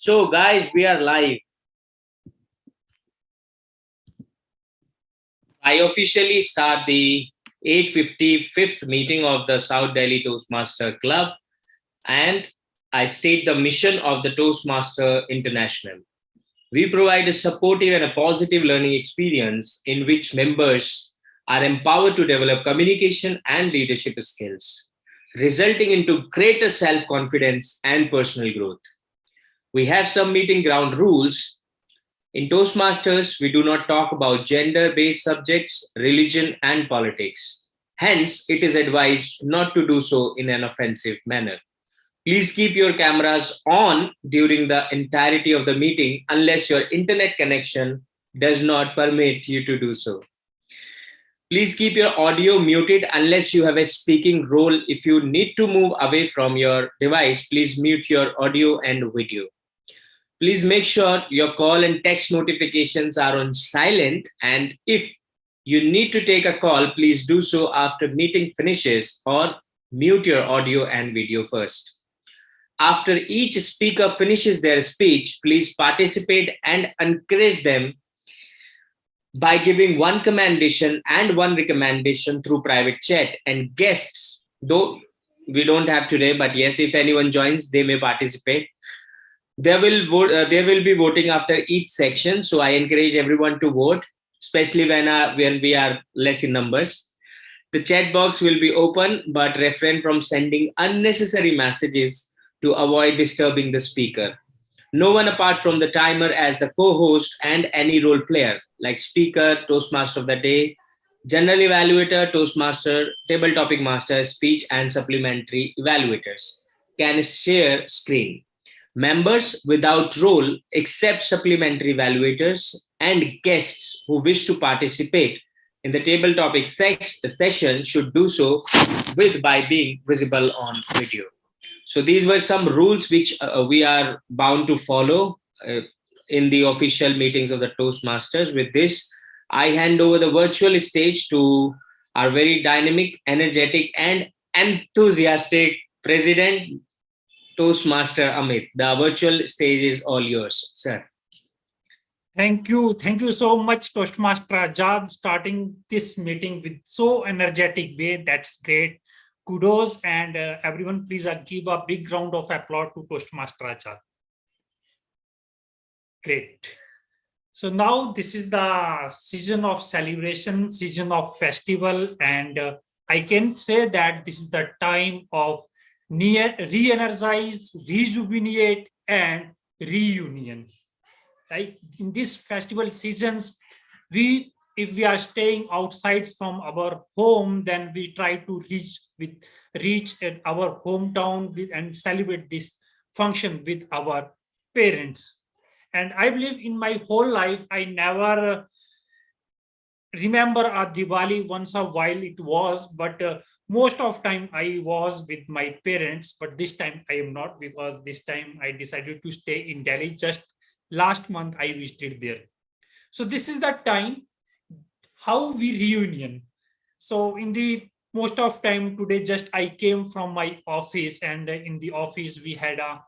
So, guys, we are live. I officially start the 855th meeting of the South Delhi Toastmaster Club, and I state the mission of the Toastmaster International. We provide a supportive and a positive learning experience in which members are empowered to develop communication and leadership skills, resulting into greater self-confidence and personal growth. We have some meeting ground rules. In Toastmasters, we do not talk about gender based subjects, religion, and politics. Hence, it is advised not to do so in an offensive manner. Please keep your cameras on during the entirety of the meeting unless your internet connection does not permit you to do so. Please keep your audio muted unless you have a speaking role. If you need to move away from your device, please mute your audio and video. Please make sure your call and text notifications are on silent, and if you need to take a call, please do so after meeting finishes or mute your audio and video first. After each speaker finishes their speech, please participate and encourage them by giving one commendation and one recommendation through private chat. And guests, though we don't have today, but yes, if anyone joins, they may participate. There will be voting after each section, so I encourage everyone to vote, especially when we are less in numbers. The chat box will be open, but refrain from sending unnecessary messages to avoid disturbing the speaker. No one apart from the timer as the co-host and any role player like speaker, Toastmaster of the day, general evaluator, Toastmaster, table topic master, speech and supplementary evaluators can share screen. Members without role, except supplementary evaluators and guests who wish to participate in the table topic session should do so by being visible on video. So these were some rules which we are bound to follow in the official meetings of the Toastmasters. With this, I hand over the virtual stage to our very dynamic, energetic, and enthusiastic President, Toastmaster Amit. The virtual stage is all yours, sir. Thank you. Thank you so much, Toastmaster Ajad, starting this meeting with so energetic way. That's great. Kudos, and everyone, please give a big round of applause to Toastmaster Ajad. Great. So now this is the season of celebration, season of festival, and I can say that this is the time of re-energize, rejuvenate, and reunion. Right? In these festival seasons, if we are staying outside from our home, then we try to reach at our hometown and celebrate this function with our parents. And I believe in my whole life, I never remember a Diwali. Once a while it was, but most of time I was with my parents, but this time I am not, because this time I decided to stay in Delhi. Just last month I visited there. So this is the time how we reunion. So in the most of time today, just I came from my office, and in the office we had a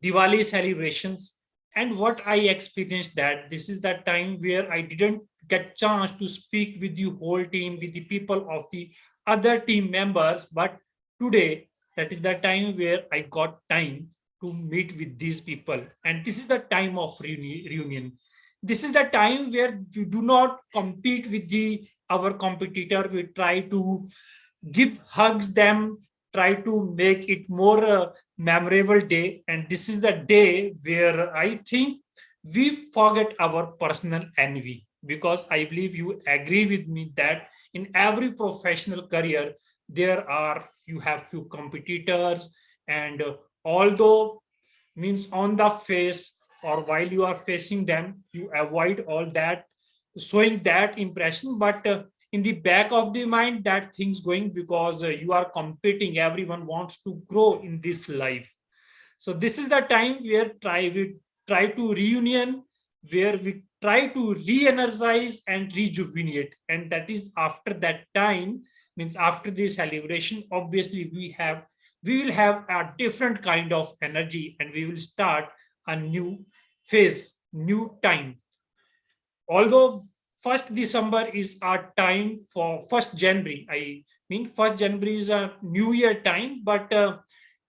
Diwali celebrations. And what I experienced, that this is the time where I didn't get chance to speak with the whole team, with the people of the other team members. But today, that is the time where I got time to meet with these people. And this is the time of reunion. This is the time where we do not compete with our competitor. We try to give hugs them, try to make it more memorable day. And this is the day where I think we forget our personal envy, because I believe you agree with me that in every professional career, you have few competitors, and although means on the face or while you are facing them, you avoid all that, showing that impression. But in the back of the mind, that thing's going, because you are competing. Everyone wants to grow in this life. So this is the time where we try to reunion, where we try to re-energize and rejuvenate. And that is after that time, means after this celebration, obviously we will have a different kind of energy, and we will start a new phase, new time. Although 1st December is our time for 1st January. I mean, 1st January is a new year time, but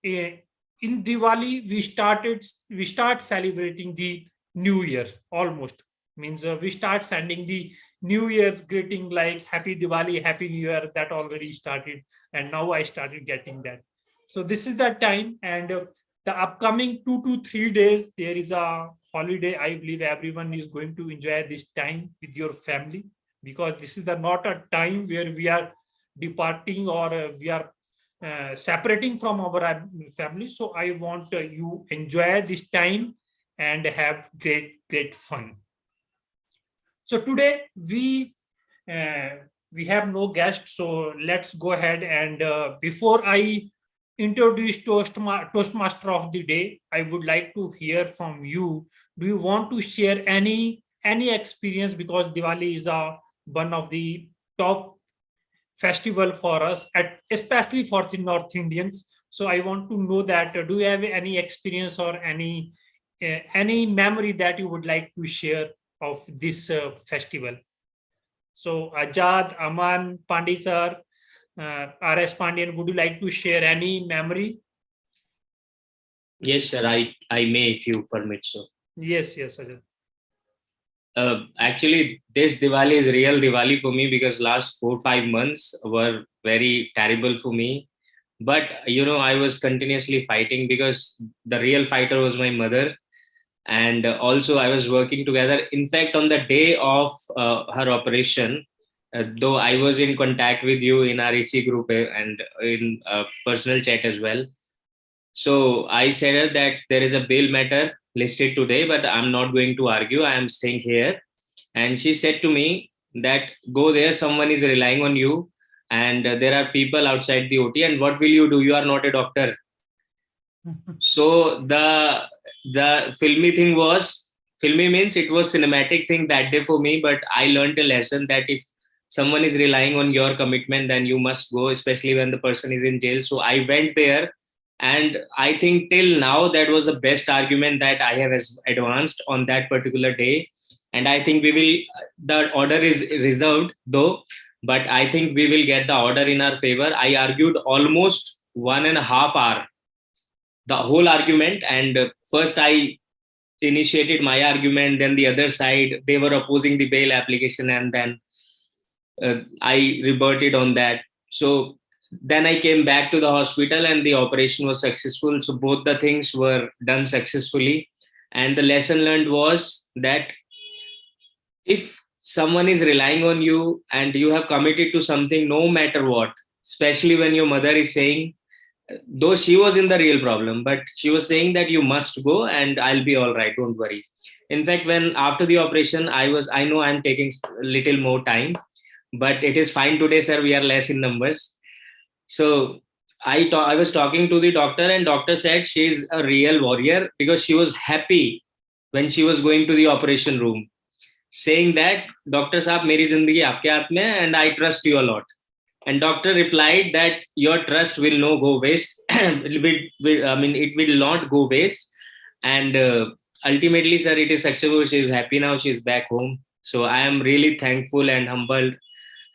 in Diwali, we start celebrating the new year almost. Means we start sending the New Year's greeting like Happy Diwali, Happy New Year. That already started, and now I started getting that. So this is the time, and the upcoming 2 to 3 days there is a holiday. I believe everyone is going to enjoy this time with your family, because this is the not a time where we are departing or we are separating from our family. So I want you enjoy this time and have great fun. So today we have no guest, so let's go ahead and before I introduce Toastmaster of the day, I would like to hear from you. Do you want to share any experience, because Diwali is one of the top festival for us, especially for the North Indians. So I want to know that do you have any experience or any memory that you would like to share of this festival? So Ajad, Aman, Pandi sir, R.S. Pandian, would you like to share any memory? Yes, sir. I may, if you permit so. Yes, Ajad. Actually, this Diwali is real Diwali for me, because last 4-5 months were very terrible for me. But I was continuously fighting, because the real fighter was my mother, and also I was working together. In fact, on the day of her operation, though I was in contact with you in our EC group and in personal chat as well. So I said her that there is a bail matter listed today, but I'm not going to argue. I am staying here. And she said to me that go there, someone is relying on you, and there are people outside the OT, and what will you do? You are not a doctor. So the filmy means it was cinematic thing that day for me, but I learned a lesson that if someone is relying on your commitment, then you must go, especially when the person is in jail. So I went there, and I think till now that was the best argument that I have advanced on that particular day. And I think the order is reserved though, but I think we will get the order in our favor. I argued almost 1.5 hours, the whole argument. And first I initiated my argument, then the other side, they were opposing the bail application, and then I reverted on that. So then I came back to the hospital, and the operation was successful. So both the things were done successfully. And the lesson learned was that if someone is relying on you and you have committed to something, no matter what, especially when your mother is saying, though she was in the real problem, but she was saying that you must go and I'll be all right, don't worry. In fact, when after the operation, I know I'm taking a little more time, but it is fine today, sir. We are less in numbers. So I was talking to the doctor, and doctor said she's a real warrior, because she was happy when she was going to the operation room, saying that, Doctor Saab, meri zindagi aapke haath mein hai, and I trust you a lot. And doctor replied that your trust will not go waste. It will not go waste. And ultimately, sir, it is successful. She is happy now. She is back home. So I am really thankful and humbled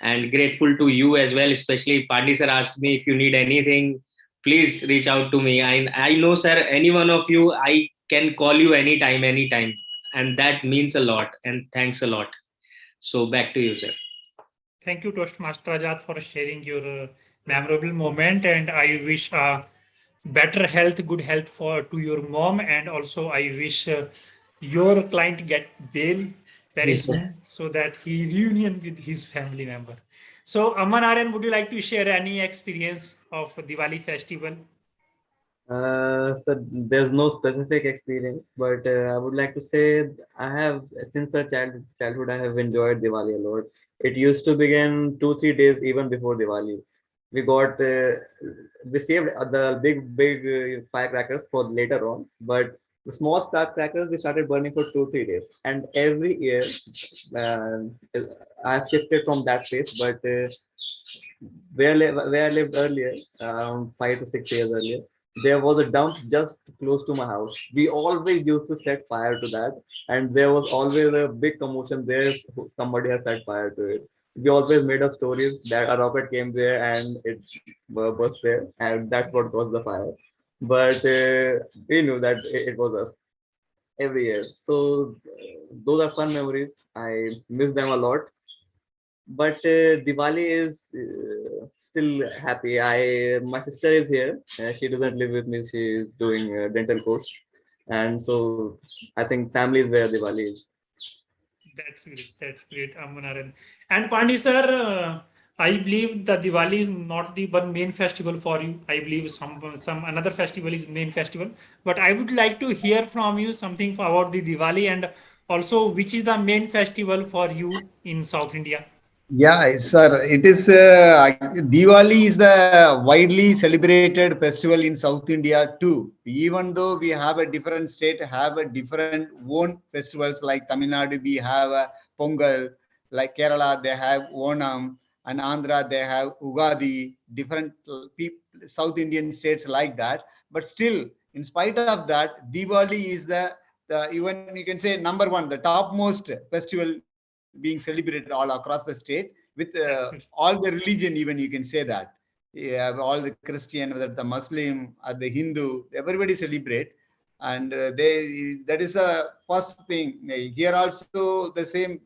and grateful to you as well. Especially Pandi sir asked me, if you need anything, please reach out to me. I know, sir, any one of you, I can call you anytime. And that means a lot. And thanks a lot. So back to you, sir. Thank you, Toastmaster Ajad, for sharing your memorable moment, and I wish better health, good health to your mom, and also I wish your client get bail very soon, so that he reunion with his family member. So Aman Aryan, would you like to share any experience of Diwali festival? So there's no specific experience, but I would like to say I have, since a childhood, I have enjoyed Diwali a lot. It used to begin 2-3 days even before Diwali. We saved the big firecrackers for later on, but the small firecrackers we started burning for 2-3 days, and every year uh, I've shifted from that place. But where I lived earlier, around 5 to 6 years earlier, there was a dump just close to my house. We always used to set fire to that, and there was always a big commotion there. Somebody has set fire to it. We always made up stories that a rocket came there and it burst there, and that's what caused the fire. But we knew that it was us every year. So those are fun memories. I miss them a lot. But Diwali is still happy. My sister is here. She doesn't live with me. She is doing dental course, and so I think family is where Diwali is. That's great. That's great, Amanarayan. And Pandi sir, I believe the Diwali is not the one main festival for you. I believe some another festival is main festival. But I would like to hear from you something about the Diwali, and also which is the main festival for you in South India. Yeah, sir. It is Diwali is the widely celebrated festival in South India too. Even though we have a different state, have a different own festivals like Tamil Nadu, we have a Pongal, like Kerala, they have Onam, and Andhra, they have Ugadi, different South Indian states like that. But still, in spite of that, Diwali is the even you can say number one, the topmost festival being celebrated all across the state with Absolutely. all the religion, even you can say that. Yeah, all the Christian, whether the Muslim or the Hindu, everybody celebrate. And that is the first thing. Here also the same,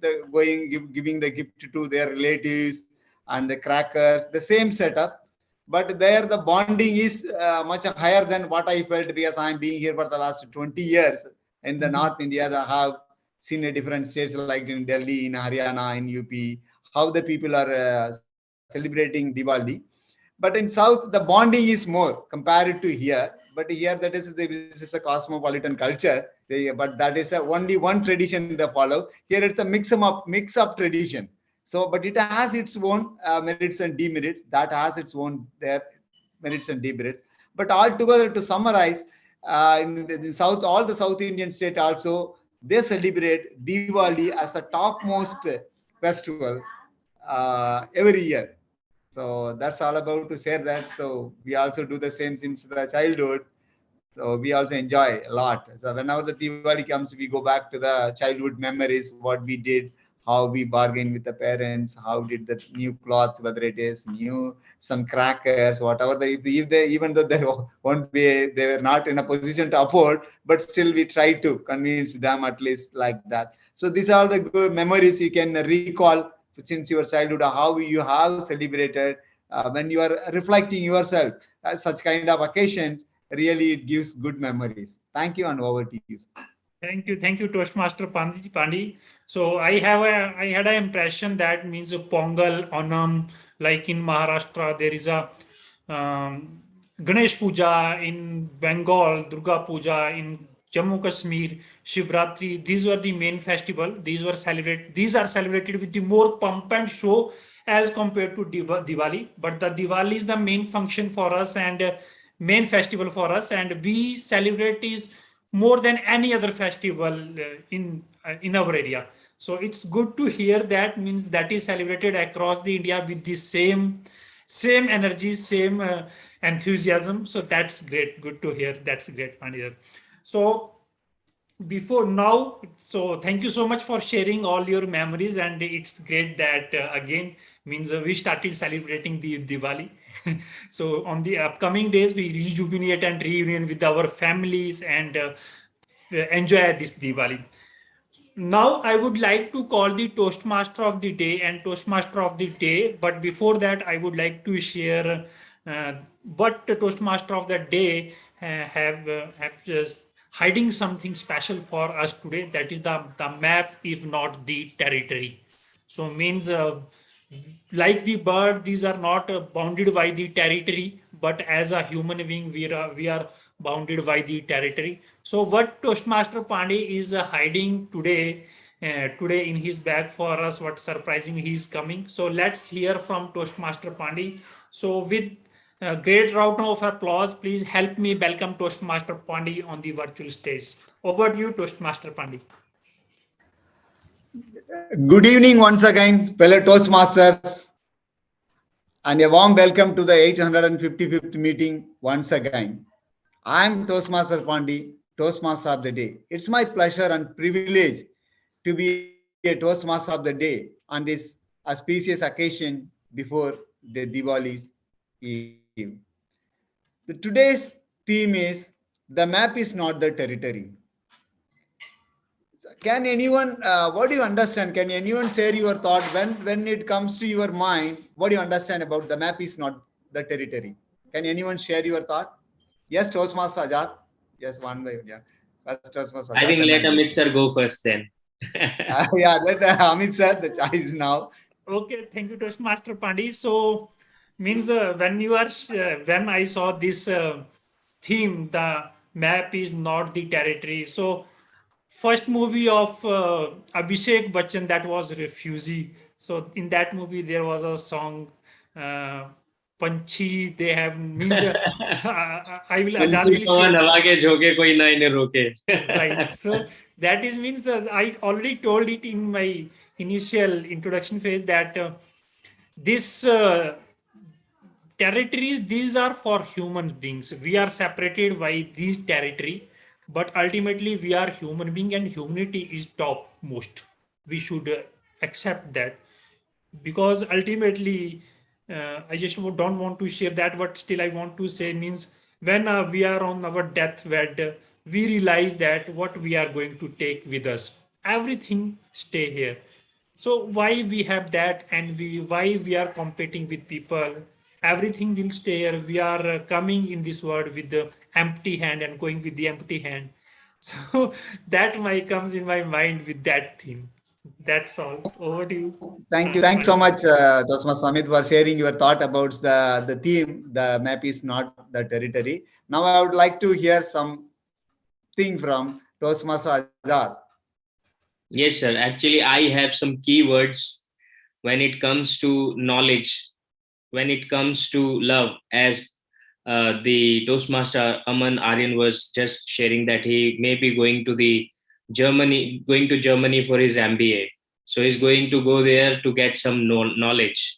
giving the gift to their relatives and the crackers, the same setup. But there the bonding is much higher than what I felt because I'm being here for the last 20 years in the Mhm. North India. I have seen a different states like in Delhi, in Haryana, in UP, how the people are celebrating Diwali. But in South, the bonding is more compared to here. But here, this is a cosmopolitan culture. But that is only one tradition they follow. Here, it's a mix up tradition. So, but it has its own merits and demerits. That has its own their merits and demerits. But altogether, to summarize, in South, all the South Indian state also they celebrate Diwali as the topmost festival every year. So that's all about to share that. So we also do the same since the childhood. So we also enjoy a lot. So whenever the Diwali comes, we go back to the childhood memories, what we did, how we bargained with the parents, how did the new clothes, whether it is new, some crackers, whatever. If they even though they won't be, they were not in a position to afford, but still we try to convince them at least like that. So these are the good memories you can recall since your childhood, how you have celebrated when you are reflecting yourself such kind of occasions. Really, it gives good memories. Thank you, and over to you. Thank you, Toastmaster Pandi. So I had an impression that means a Pongal, Onam, like in Maharashtra, there is a Ganesh Puja in Bengal, Durga Puja in Jammu Kashmir, Shivratri. These were the main festival. These are celebrated with the more pump and show as compared to Diwali. But the Diwali is the main function for us and main festival for us, and we celebrate is more than any other festival in our area. So it's good to hear that means that is celebrated across the India with the same energy, same enthusiasm. So that's great. Good to hear. That's great, Pandya. So before now, so thank you so much for sharing all your memories, and it's great that again means we started celebrating the Diwali. So on the upcoming days we rejuvenate and reunion with our families and enjoy this Diwali. Now I would like to call the Toastmaster of the day and Toastmaster of the day. But before that, I would like to share what the Toastmaster of the day have just hiding something special for us today. That is the map, if not the territory. So means like the bird, these are not bounded by the territory, but as a human being, we are bounded by the territory. So what Toastmaster Pandey is hiding today in his bag for us, what surprising he is coming. So let's hear from Toastmaster Pandey. So with a great round of applause, please help me welcome Toastmaster Pandey on the virtual stage. Over to you, Toastmaster Pandey. Good evening once again, fellow Toastmasters, and a warm welcome to the 855th meeting once again. I'm Toastmaster Pandi, Toastmaster of the Day. It's my pleasure and privilege to be a Toastmaster of the Day on this auspicious occasion before the Diwali's Eve. Today's theme is the map is not the territory. Can anyone, what do you understand? Can anyone share your thought when it comes to your mind? What do you understand about the map is not the territory? Can anyone share your thought? Yes, Toastmaster Ajat. Yes, one by yeah. First Toastmaster I Ajat, think then let I will. Amit sir go first then. Yeah, let Amit sir the choice now. Okay, thank you, Toastmaster Pandi. So, means when you are when I saw this theme, the map is not the territory. So, first movie of Abhishek Bachchan, that was Refugee. So, in that movie, there was a song, Panchi. They have means I will Ajad will share. हवा के झोंके कोई ना इन्हें रोके. Right. So that is means I already told it in my initial introduction phase that this territories, these are for human beings. We are separated by these territory, but ultimately we are human being and humanity is topmost. We should accept that, because ultimately I just don't want to share that, but still I want to say means when we are on our deathbed, we realize that what we are going to take with us, everything stay here. So why we have that, and why we are competing with people, everything will stay here. We are coming in this world with the empty hand and going with the empty hand. So that my comes in my mind with that theme. That's all. Over to you. Thank you. Thanks so much, Toastmaster Amit, for sharing your thought about the theme. The map is not the territory. Now I would like to hear something from Toastmaster Azad. Yes, sir. Actually, I have some keywords when it comes to knowledge, when it comes to love, as the Toastmaster Aman Aryan was just sharing that he may be going to Germany for his MBA. So he's going to go there to get some knowledge.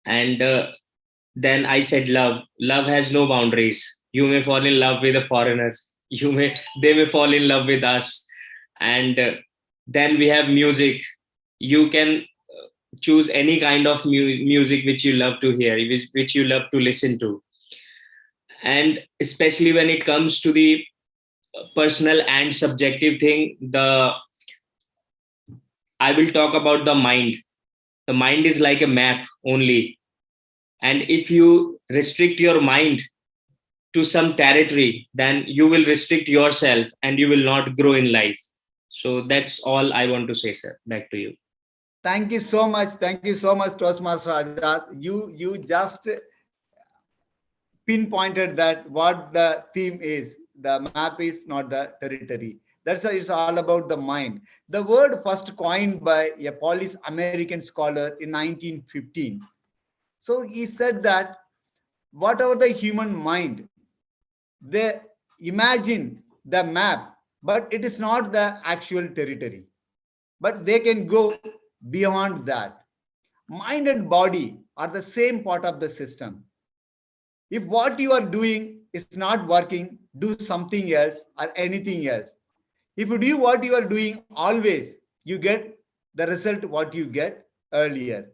And then I said, love has no boundaries. You may fall in love with a foreigner. They may fall in love with us. And then we have music. You can choose any kind of music which you love to hear, which you love to listen to. And especially when it comes to the personal and subjective thing, I will talk about the mind. The mind is like a map only. And if you restrict your mind to some territory, then you will restrict yourself and you will not grow in life. So that's all I want to say, sir. Back to you. Thank you so much. Thank you so much, Toastmaster Azad. You just pinpointed that what the theme is. The map is not the territory. That's why it's all about the mind. The word first coined by a Polish American scholar in 1915. So he said that whatever the human mind, they imagine the map, but it is not the actual territory. But they can go beyond that. Mind and body are the same part of the system. If what you are doing is not working, do something else or anything else. If you do what you are doing always, you get the result what you get earlier.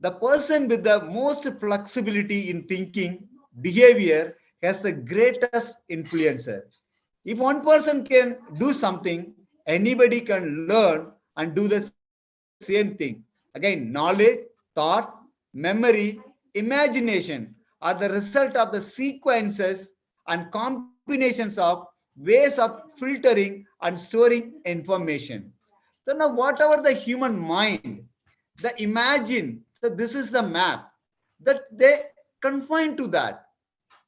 The person with the most flexibility in thinking, behavior has the greatest influencer. If one person can do something, anybody can learn and do the same thing. Again, knowledge, thought, memory, imagination are the result of the sequences and combinations of ways of filtering and storing information. So now whatever the human mind, the imagine, so this is the map that they confine to that,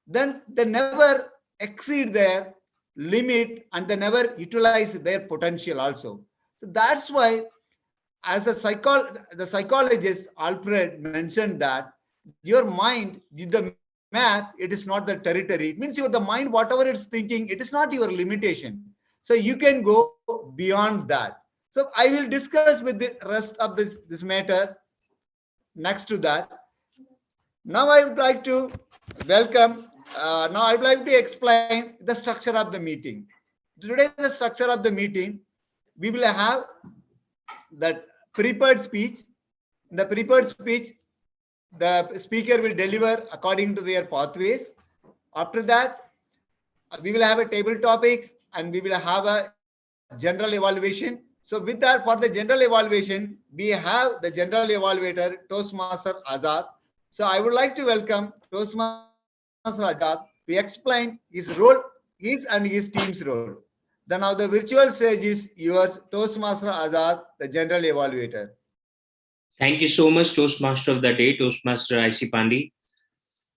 then they never exceed their limit and they never utilize their potential also. So that's why as the psychologist Alfred mentioned that your mind, the map, it is not the territory. It means your the mind, whatever it's thinking, it is not your limitation. So you can go beyond that. So I will discuss with the rest of this matter next to that. Now I would like to welcome Now I'd like to explain the structure of the meeting. Today, the structure of the meeting, we will have that prepared speech. In the prepared speech, the speaker will deliver according to their pathways. After that, we will have a table topics and we will have a general evaluation. So with that, for the general evaluation, we have the general evaluator, Toastmaster Azad. So I would like to welcome Toastmaster Azad to explain his role, his and his team's role. Then now the virtual stage is yours, Toastmaster Azad, the general evaluator. Thank you so much, Toastmaster of the Day, Toastmaster IC Pandi.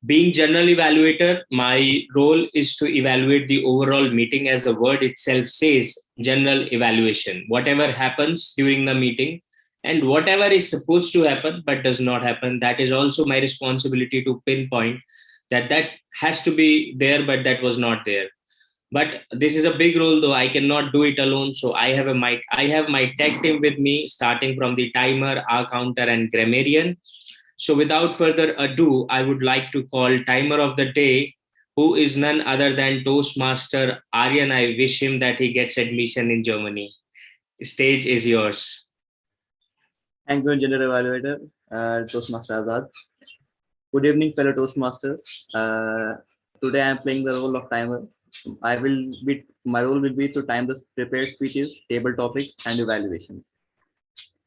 Being general evaluator, my role is to evaluate the overall meeting, as the word itself says, general evaluation. Whatever happens during the meeting and whatever is supposed to happen but does not happen, that is also my responsibility to pinpoint that that has to be there, but that was not there. But this is a big role, though I cannot do it alone. So I have my tech team with me, starting from the timer, our counter, and grammarian. So without further ado, I would like to call timer of the day, who is none other than Toastmaster Aryan. I wish him that he gets admission in Germany. Stage is yours. Thank you, General Evaluator, Toastmaster Azad. Good evening, fellow Toastmasters. Today I am playing the role of timer. My role will be to time the prepared speeches, table topics, and evaluations.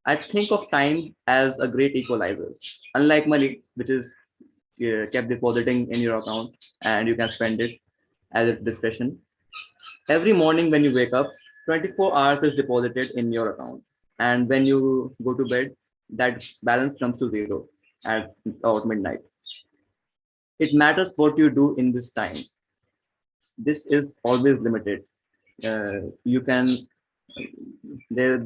I think of time as a great equalizer. Unlike money, which is kept depositing in your account and you can spend it as a discretion. Every morning when you wake up, 24 hours is deposited in your account. And when you go to bed, that balance comes to zero at about midnight. It matters what you do in this time. This is always limited. You can there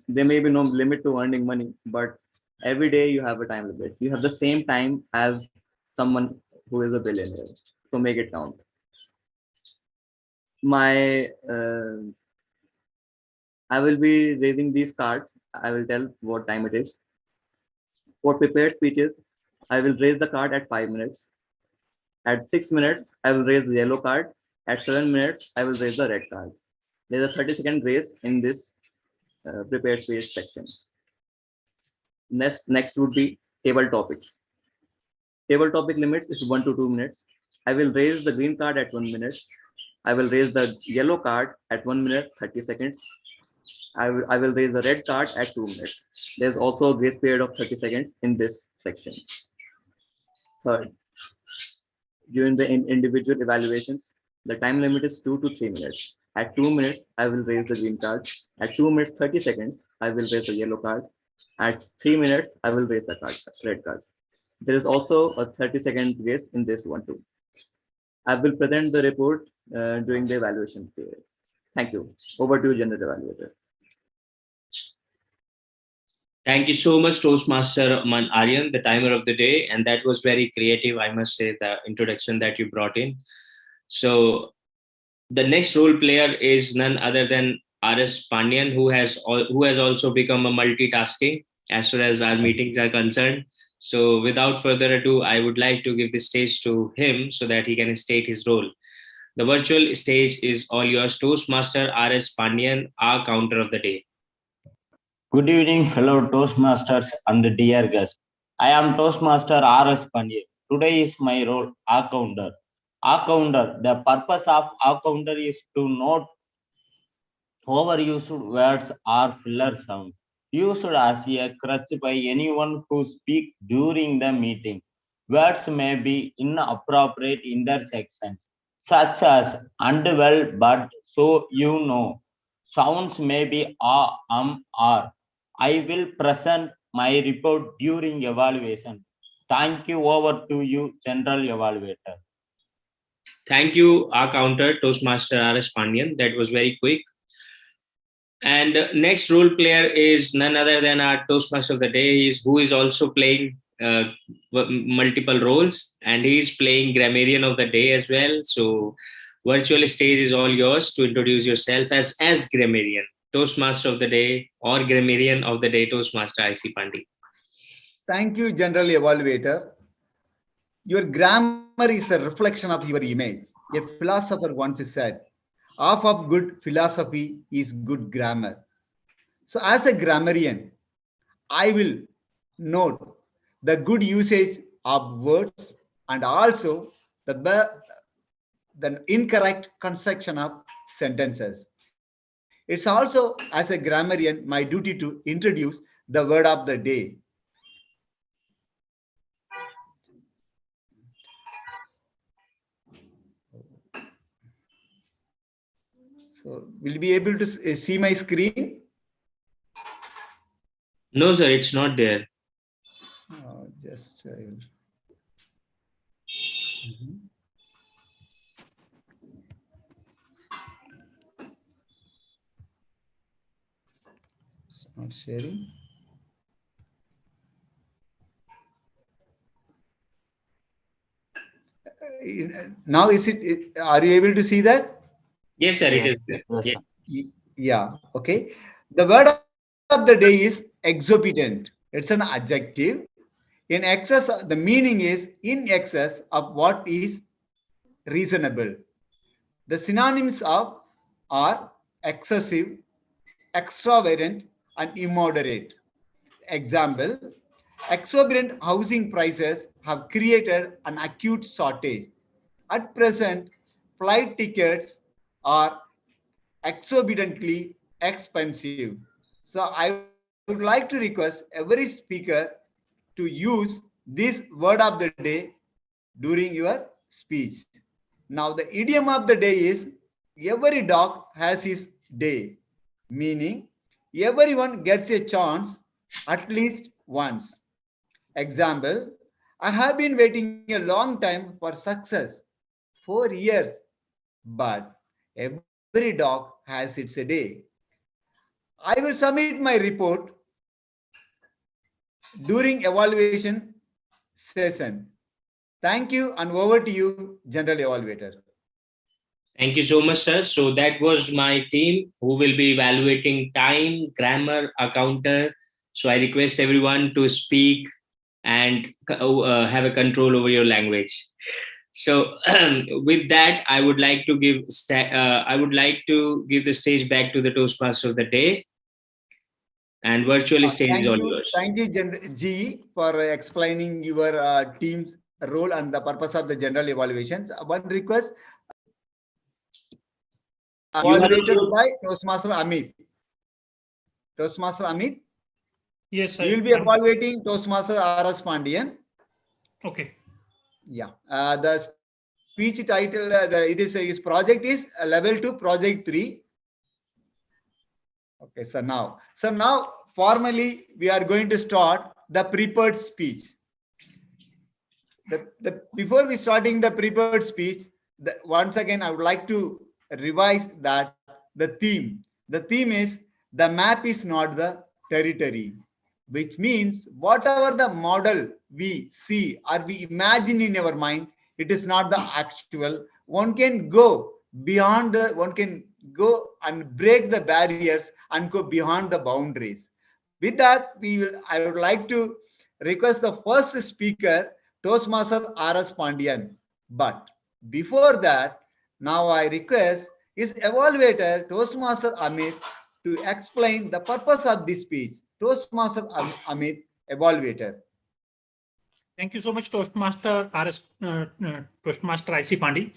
may be no limit to earning money, but every day you have a time limit. You have the same time as someone who is a billionaire, so make it count. I will be raising these cards. I will tell what time it is. For prepared speeches, I will raise the card at 5 minutes. At 6 minutes, I will raise the yellow card. At 7 minutes, I will raise the red card. There's a 30-second grace in this prepared speech section. Next would be table topics. Table topic limits is 1 to 2 minutes. I will raise the green card at 1 minute. I will raise the yellow card at 1 minute, 30 seconds. I will raise the red card at 2 minutes. There's also a grace period of 30 seconds in this section. Third, during the individual evaluations, the time limit is 2 to 3 minutes. At 2 minutes, I will raise the green card. At 2 minutes, 30 seconds, I will raise the yellow card. At 3 minutes, I will raise the red card. There is also a 30-second grace in this one too. I will present the report during the evaluation period. Thank you. Over to you, General Evaluator. Thank you so much, Toastmaster Aryan, the timer of the day. And that was very creative, I must say, the introduction that you brought in. So the next role player is none other than RS Pandian, who has also become a multitasking as far as our meetings are concerned. So without further ado, I would like to give the stage to him so that he can state his role. The virtual stage is all yours, Toastmaster RS Pandian, our counter of the day. Good evening, fellow Toastmasters and dear guests. I am Toastmaster RS Pandian. Today is my role, our counter. Our counter, the purpose of our counter is to note overused words or filler sound used as a crutch by anyone who speaks during the meeting. Words may be inappropriate intersections, such as and well, but, so you know. Sounds may be or. I will present my report during evaluation. Thank you. Over to you, General Evaluator. Thank you, our counter, Toastmaster RS Pandian. That was very quick. And next role player is none other than our Toastmaster of the day, who is also playing multiple roles, and he's playing grammarian of the day as well. So virtual stage is all yours to introduce yourself as grammarian, Toastmaster of the day, or grammarian of the day, Toastmaster IC Pandi. Thank you, General Evaluator. Your grammar is a reflection of your image. A philosopher once said, half of good philosophy is good grammar. So as a grammarian, I will note the good usage of words and also the incorrect construction of sentences. It's also, as a grammarian, my duty to introduce the word of the day. So, will you be able to see my screen? No, sir, it's not there. Just it's not sharing. Now, are you able to see that? Yes, sir, it Yes, is there. yes, Yeah. sir. Yeah, okay. The word of the day is exorbitant. It's an adjective. In excess, the meaning is in excess of what is reasonable. The synonyms of are excessive, extravagant, and immoderate. Example, exorbitant housing prices have created an acute shortage. At present, flight tickets are exorbitantly expensive. So I would like to request every speaker to use this word of the day during your speech. Now the idiom of the day is every dog has his day, meaning everyone gets a chance at least once. Example, I have been waiting a long time for success, 4 years, but every dog has its day. I will submit my report during evaluation session. Thank you and over to you, General Evaluator. Thank you so much, sir. So that was my team who will be evaluating time, grammar, a counter. So I request everyone to speak and have a control over your language. So with that, I would like to give the stage back to the Toastmaster of the day, and virtually stage is all yours. Thank you, G, for explaining your team's role and the purpose of the general evaluations. One request, evaluated by Toastmaster Amit. Toastmaster Amit? Yes, You will be evaluating Toastmaster R.S. Pandian. Okay. Yeah. The speech title, his project is level 2, project 3. Okay, so now formally we are going to start the prepared speech. Before we starting the prepared speech, once again I would like to revise that the theme is the map is not the territory, which means whatever the model we see or we imagine in our mind, it is not the actual. One can go one can go and break the barriers and go beyond the boundaries. With that, I would like to request the first speaker, Toastmaster R.S. Pandian. But before that, now I request his evaluator, Toastmaster Amit, to explain the purpose of this speech. Toastmaster Amit, evaluator. Thank you so much, Toastmaster Toastmaster IC Pandi.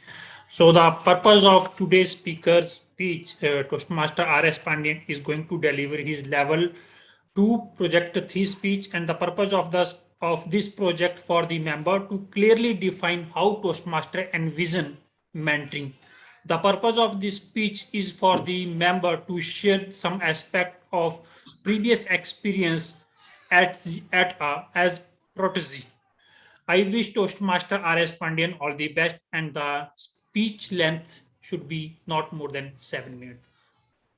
So the purpose of today's speaker's speech, Toastmaster R.S. Pandian is going to deliver his level 2 project 3 speech, and the purpose of this project for the member to clearly define how Toastmaster envision mentoring. The purpose of this speech is for the member to share some aspect of previous experience as protege. I wish Toastmaster R.S. Pandian all the best, and the speech length should be not more than 7 minutes.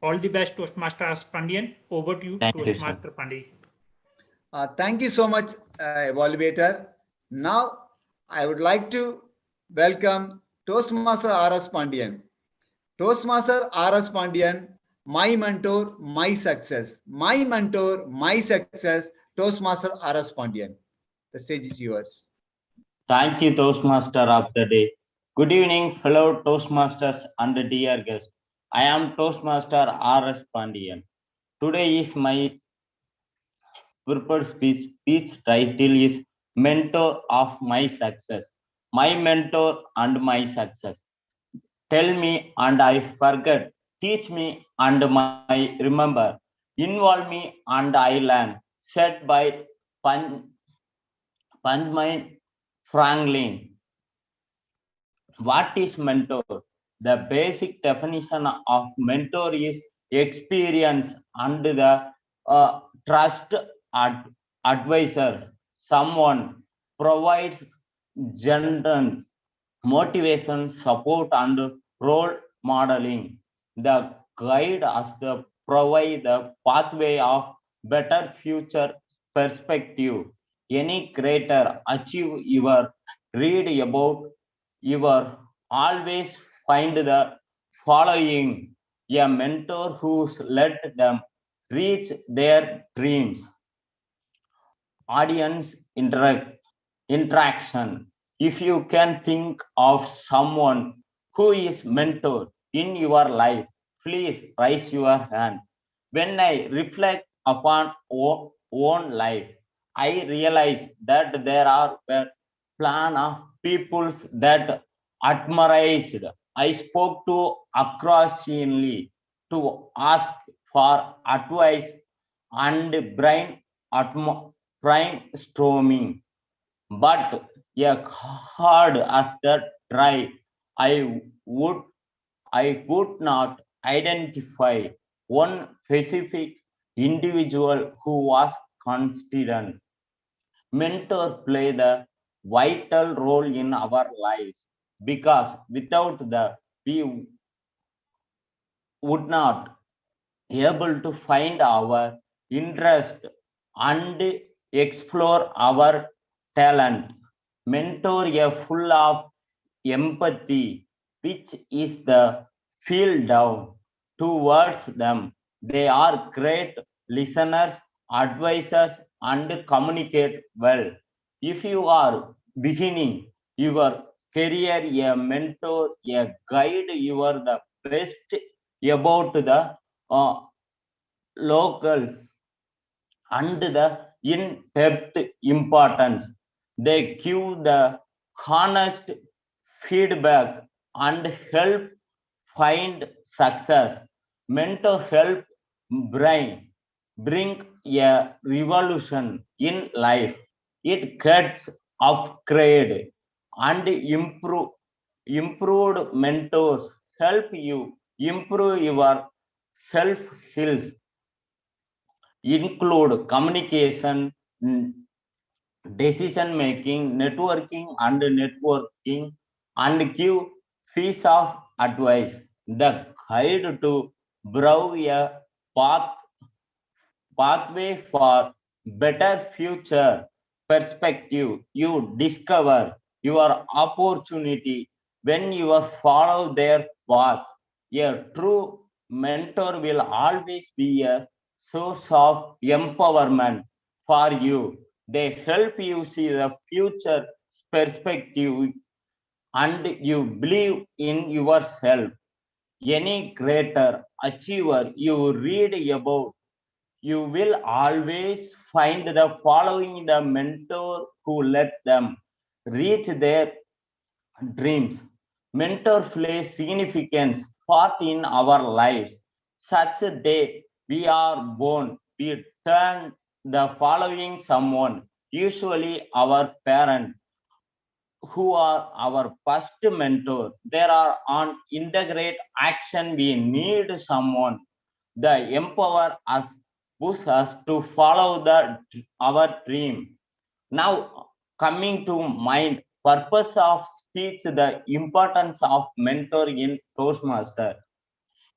All the best, Toastmaster R.S. Pandian. Over to you, Toastmaster Pandi. Thank you so much, evaluator. Now, I would like to welcome Toastmaster R.S. Pandian. Toastmaster R.S. Pandian, my mentor, my success. My mentor, my success, Toastmaster R.S. Pandian. The stage is yours. Thank you, Toastmaster of the day. Good evening, fellow Toastmasters and dear guests. I am Toastmaster R.S. Pandian. Today is my prepared speech title is Mentor of My Success. My mentor and my success. Tell me and I forget. Teach me and I remember. Involve me and I learn. Said by Benjamin Franklin. What is mentor? The basic definition of mentor is experience and the trust advisor. Someone provides general motivation, support, and role modeling. The guide us the provide the pathway of better future perspective. Any creator achieve your read about your always find the following a mentor who's let them reach their dreams. Audience interaction. If you can think of someone who is mentor in your life, please raise your hand. When I reflect upon own life, I realize that there are a plan of people that admired. I spoke to occasionally to ask for advice and brainstorming, but a hard as the try, I would I could not identify one specific individual who was considered. Mentor play the vital role in our lives because without the we would not able to find our interest and explore our talent. Mentor a full of empathy, which is the feel down towards them. They are great listeners, advisors, and communicate well. If you are beginning your career, a mentor, a guide, you are the best about the locals and the in-depth importance. They give the honest feedback and help find success. Mentor help bring a revolution in life. It gets upgrade and improved mentors help you improve your self skills, include communication, decision making, networking, and give piece of advice. The guide to brave a path, pathway for better future perspective. You discover your opportunity when you follow their path. A true mentor will always be a source of empowerment for you. They help you see the future perspective and you believe in yourself. Any greater achiever you read about, you will always find the following the mentor who let them reach their dreams. Mentor plays significant part in our lives. Such a day we are born, we turn the following someone, usually our parent, who are our first mentor. There are on integrate action. We need someone the empower us, push us to follow our dream. Now coming to mind, purpose of speech, the importance of mentor in Toastmaster.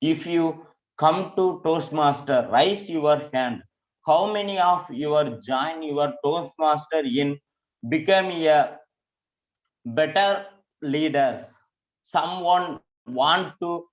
If you come to Toastmaster, raise your hand. How many of you are join your Toastmaster in become a better leaders? Someone want to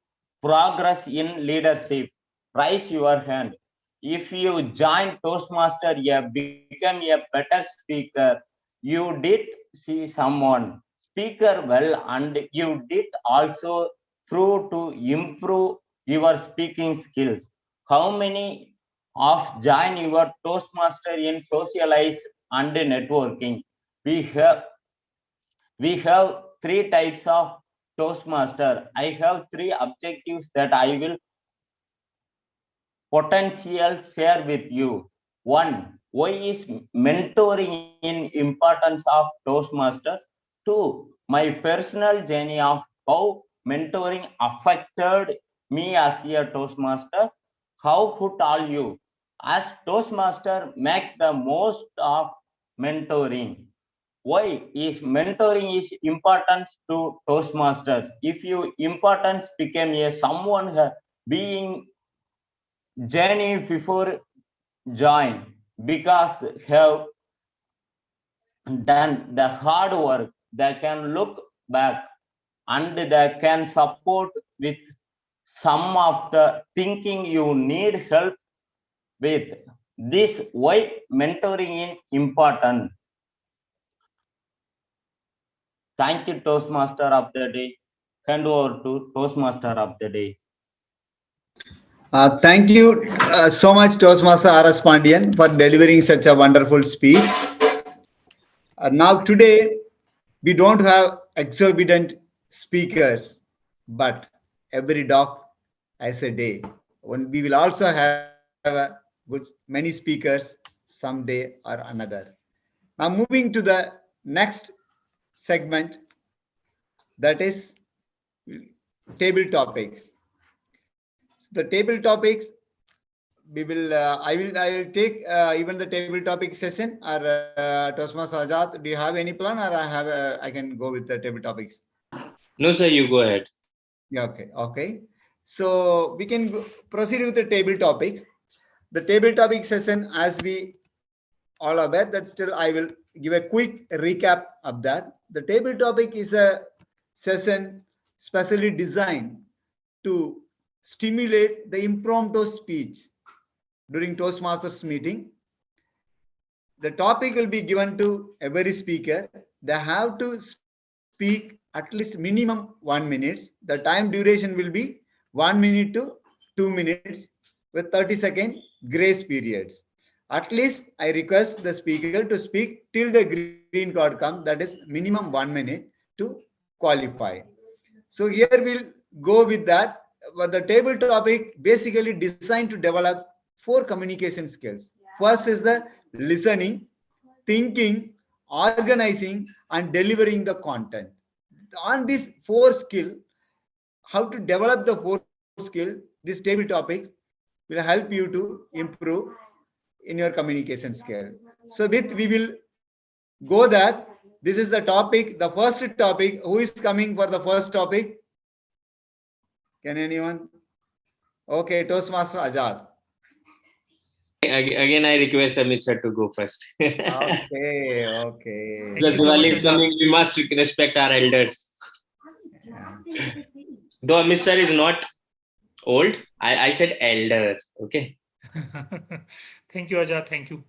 progress in leadership, raise your hand. If you join Toastmaster, you become a better speaker, you did see someone speaker well and you did also through to improve your speaking skills. How many of join your Toastmaster in socialize and networking? We have three types of Toastmaster. I have three objectives that I will potential share with you. One, why is mentoring in importance of Toastmasters? Two, my personal journey of how mentoring affected me as a Toastmaster. How would all you, as Toastmaster, make the most of mentoring? Why is mentoring is importance to Toastmasters? If you importance became a someone being journey before join because they have done the hard work, they can look back and they can support with some of the thinking you need help with. This why mentoring is important. Thank you, Toastmaster of the day. Hand over to Toastmaster of the day. Thank you so much, Toastmaster R.S. Pandian, for delivering such a wonderful speech. Now, today, we don't have exorbitant speakers, but every dog has a day. We will also have many speakers someday or another. Now, moving to the next segment, that is table topics. The table topics we will I will take even the table topic session, or Toastmaster Ajat, do you have any plan, or I can go with the table topics? No, sir, you go ahead. Yeah, okay. So we can proceed with the table topics. The table topic session, as we all aware, that still I will give a quick recap of that. The table topic is a session specially designed to stimulate the impromptu speech during Toastmasters meeting. The topic will be given to every speaker. They have to speak at least minimum 1 minute. The time duration will be 1 minute to 2 minutes with 30-second grace periods. At least I request the speaker to speak till the green card comes, that is minimum 1 minute to qualify. So here we'll go with that. But the table topic basically designed to develop 4 communication skills. First is the listening, thinking, organizing, and delivering the content. On these 4 skills, how to develop the 4 skills, these table topics will help you to improve in your communication skill. So with we will go that. This is the topic, the first topic. Who is coming for the first topic? Can anyone? Okay, Toastmaster Ajad. Again, I request Amit sir to go first. Okay. Because Diwali is coming, we must respect our elders. Yeah. Though Amit sir is not old, I said elder. Okay. Thank you, Ajay. Thank you.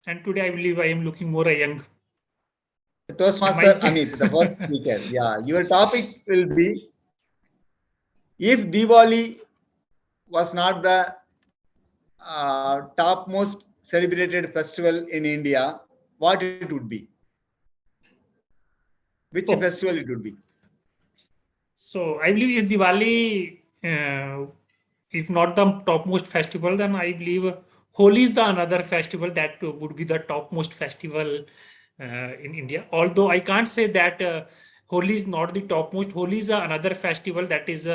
And today I believe I am looking more young. Toastmaster Amit, the first speaker. Yeah, your topic will be, if Diwali was not the topmost celebrated festival in India, what it would be? Which festival it would be? So I believe Diwali, if not the topmost festival, then I believe Holi is the another festival that would be the topmost festival in India. Although I can't say that Holi is not the topmost. Holi is another festival that is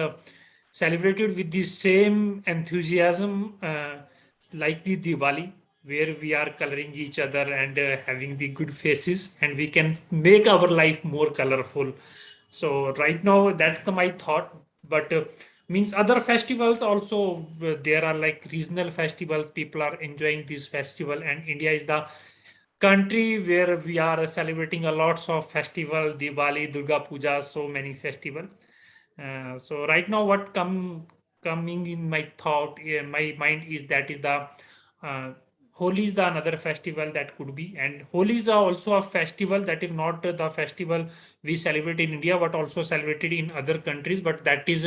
celebrated with the same enthusiasm like the Diwali, where we are coloring each other and having the good faces, and we can make our life more colorful. So right now that's my thought. But means other festivals also, there are like regional festivals. People are enjoying this festival, and India is the country where we are celebrating a lots of festival, Diwali, Durga Puja, so many festival. So right now what coming in my thought, my mind is that is the Holi is the another festival that could be, and Holi is also a festival that is not the festival we celebrate in India, but also celebrated in other countries. But that is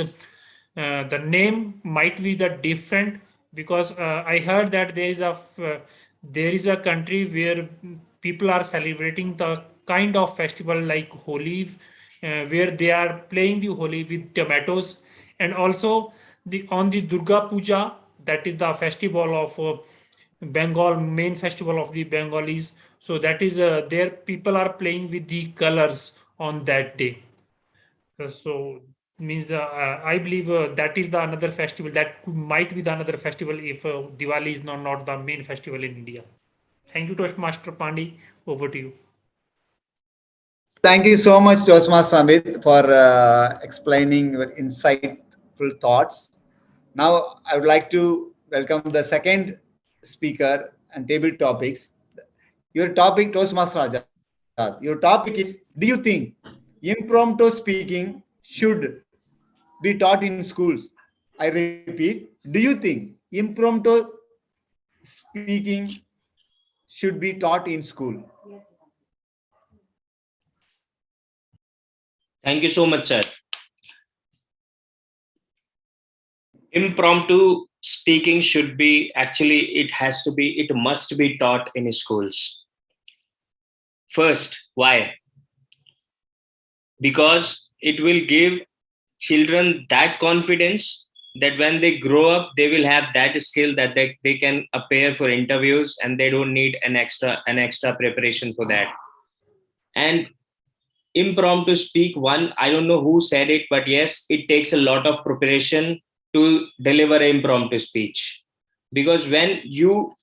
the name might be the different, because I heard that there is a country where people are celebrating the kind of festival like Holi, where they are playing the Holi with tomatoes, and also on the Durga Puja, that is the festival of Bengal, main festival of the Bengalis. So that is there people are playing with the colors on that day. So means I believe that is the another festival that might be the another festival if Diwali is not the main festival in India. Thank you, Toastmaster Pandi. Over to you. Thank you so much, Toastmaster Amit, for explaining your insightful thoughts. Now, I would like to welcome the second speaker and table topics. Your topic, Toastmaster Ajad, your topic is, do you think impromptu speaking should be taught in schools? I repeat, do you think impromptu speaking should be taught in school? Thank you so much, sir. Impromptu speaking should be, actually, it must be taught in schools. First, why? Because it will give children that confidence that when they grow up, they will have that skill that they can appear for interviews and they don't need an extra preparation for that. And impromptu speak, one, I don't know who said it, but yes, it takes a lot of preparation to deliver an impromptu speech. Because when you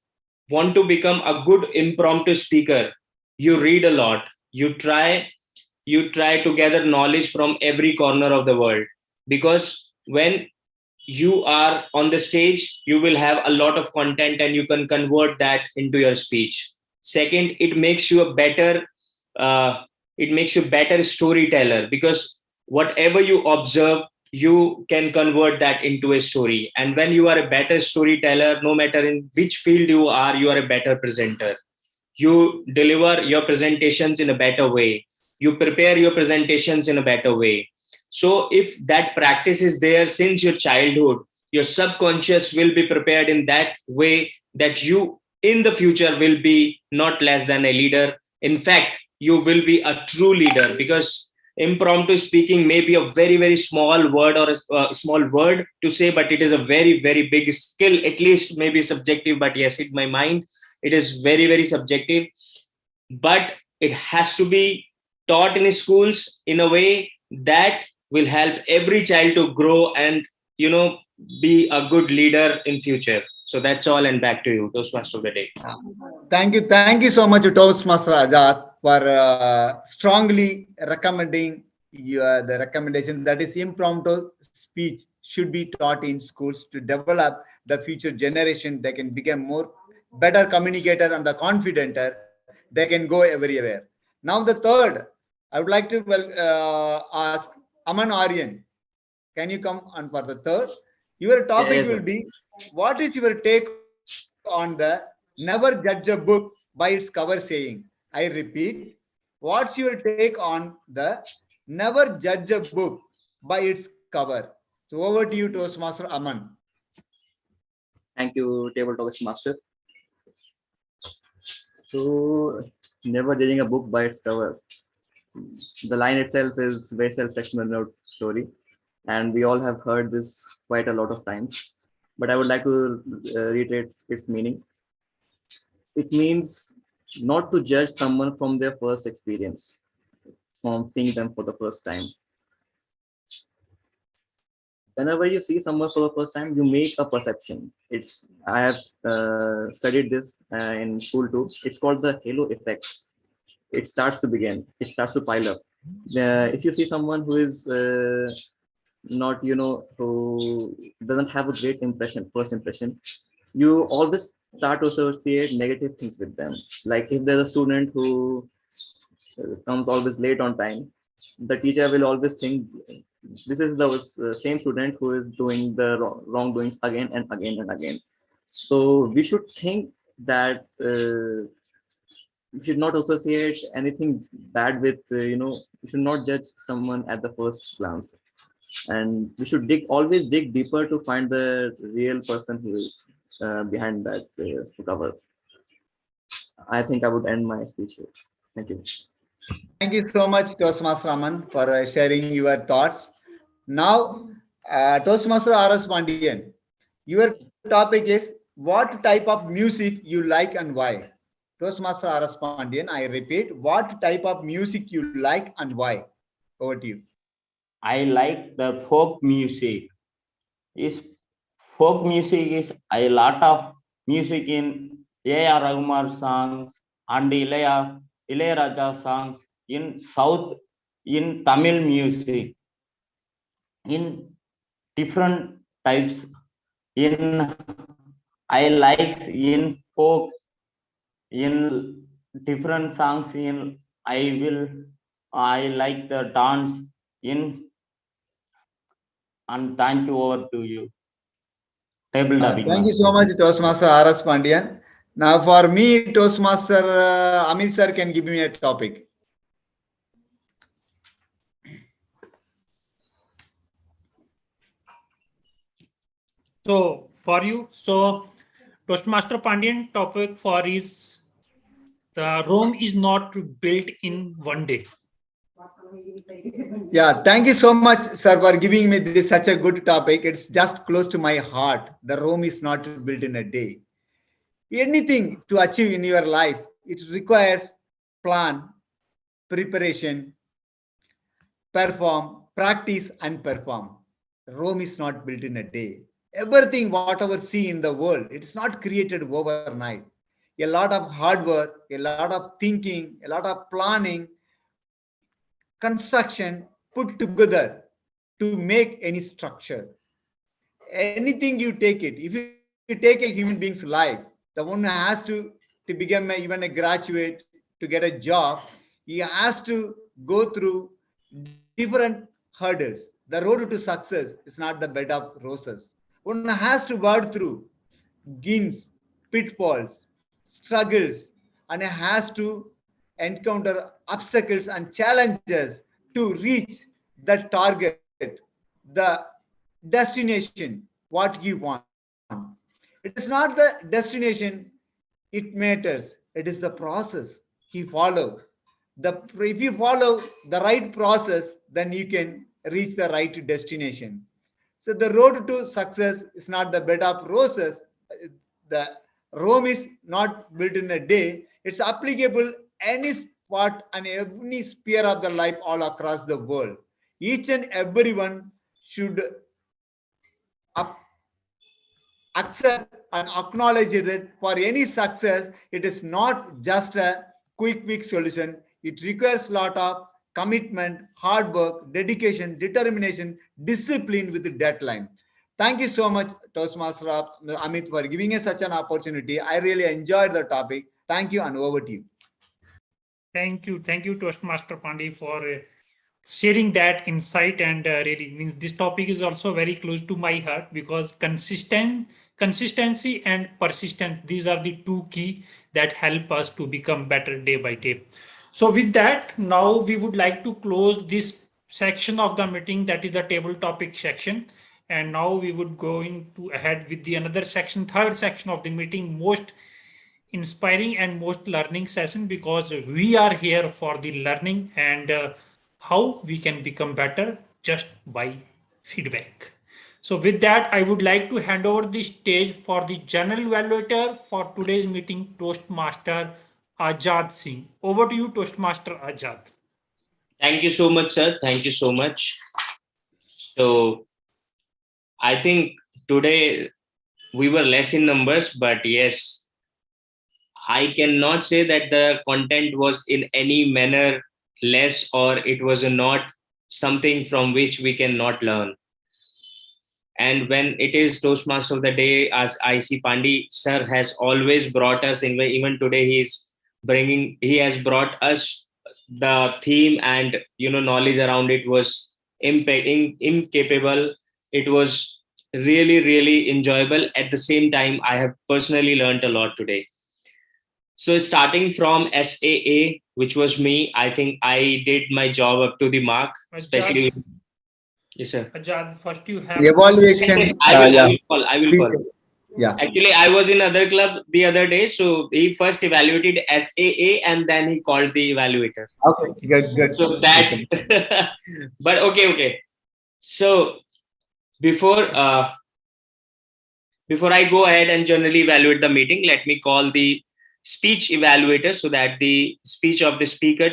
want to become a good impromptu speaker, you read a lot, you try to gather knowledge from every corner of the world. Because when you are on the stage, you will have a lot of content and you can convert that into your speech. Second, it makes you a better storyteller, because whatever you observe, you can convert that into a story. And when you are a better storyteller, no matter in which field you are a better presenter. You deliver your presentations in a better way. You prepare your presentations in a better way. So if that practice is there since your childhood, your subconscious will be prepared in that way that you in the future will be not less than a leader. In fact, you will be a true leader, because impromptu speaking may be a very, very small word or a small word to say, but it is a very, very big skill, at least maybe subjective, but yes, in my mind, it is very, very subjective. But it has to be taught in schools in a way that will help every child to grow and, be a good leader in future. So that's all, and back to you, Toastmaster of the day. Thank you so much, Toastmaster Ajad, for strongly recommending the recommendation that is impromptu speech should be taught in schools to develop the future generation. They can become more better communicator and the confidenter. They can go everywhere. Now the third, I would like to ask Aman Aryan. Can you come on for the third? Your topic will be, what is your take on the never judge a book by its cover saying? I repeat, what's your take on the never judge a book by its cover? So over to you, Toastmaster Aman. Thank you, Table Topics Master. So, never judging a book by its cover. The line itself is very self-explanatory, and we all have heard this quite a lot of times. But I would like to reiterate its meaning. It means not to judge someone from their first experience, from seeing them for the first time. Whenever you see someone for the first time, you make a perception. I have studied this in school too. It's called the halo effect. It starts to begin. It starts to pile up. If you see someone who is not, who doesn't have a great first impression, you always start to associate negative things with them. Like if there's a student who comes always late on time, the teacher will always think this is the same student who is doing the wrongdoings again and again and again. So we should think that you should not associate anything bad with, you should not judge someone at the first glance. And we should always dig deeper to find the real person who is behind that cover. I think I would end my speech here. Thank you. Thank you so much, Toastmaster Raman, for sharing your thoughts. Now, Toastmaster R.S. Pandian, your topic is what type of music you like and why. Toastmaster R.S. Pandian, I repeat, what type of music you like and why? Over to you. I like the folk music. Is folk music is a lot of music in A.R. Rahman songs and Ilayaraja songs in South, in Tamil music, in different types. In I likes in folks, in different songs. In I like the dance in. And thank you, over to you. Table dubbing Thank you master. so much, Toastmaster R.S. Pandian. Now, for me, Toastmaster Amit sir can give me a topic. So for you, Toastmaster Pandian topic for is the Rome is not built in one day. Yeah, thank you so much, sir, for giving me this such a good topic. It's just close to my heart. The Rome is not built in a day. Anything to achieve in your life, it requires plan, preparation, perform, practice, and perform. Rome is not built in a day. Everything, whatever see in the world, it's not created overnight. A lot of hard work, a lot of thinking, a lot of planning, construction put together to make any structure. Anything you take it, if you take a human being's life, the one who has to become even a graduate, to get a job, he has to go through different hurdles. The road to success is not the bed of roses. One has to wade through gins, pitfalls, struggles, and has to encounter obstacles and challenges to reach the target, the destination, what you want. It is not the destination, it matters. It is the process he follow. If you follow the right process, then you can reach the right destination. So the road to success is not the bed of roses. The Rome is not built in a day. It's applicable any spot and any sphere of the life all across the world. Each and everyone should accept and acknowledge that for any success, it is not just a quick solution. It requires a lot of commitment, hard work, dedication, determination, discipline with the deadline. Thank you so much, Toastmaster Amit, for giving us such an opportunity. I really enjoyed the topic. Thank you, and over to you. Thank you, Toastmaster Pandi, for sharing that insight. And really means this topic is also very close to my heart, because consistency and persistent, these are the two key that help us to become better day by day. So with that, now we would like to close this section of the meeting, that is the table topic section. And now we would go into ahead with the another section, third section of the meeting, most inspiring and most learning session, because we are here for the learning and how we can become better just by feedback. So with that, I would like to hand over the stage for the general evaluator for today's meeting, Toastmaster Ajad Singh. Over to you, Toastmaster Ajad. Thank you so much, sir. Thank you so much. So I think today we were less in numbers, but yes, I cannot say that the content was in any manner less, or it was not something from which we cannot learn. And when it is Toastmaster of the Day, as I see Pandi sir has always brought us in, even today he has brought us the theme, and knowledge around it was incapable. It was really enjoyable. At the same time, I have personally learned a lot today. So starting from SAA, which was me, I think I did my job up to the mark, especially. Yes, sir. Ajad, first you have Evaluation. Yes, I will. Yeah. I will call. I will Please. call. Yeah. Actually, I was in other club the other day, so he first evaluated SAA and then he called the evaluator. Okay. Good. Good. So that, but okay. So before before I go ahead and generally evaluate the meeting, let me call the speech evaluator so that the speech of the speaker,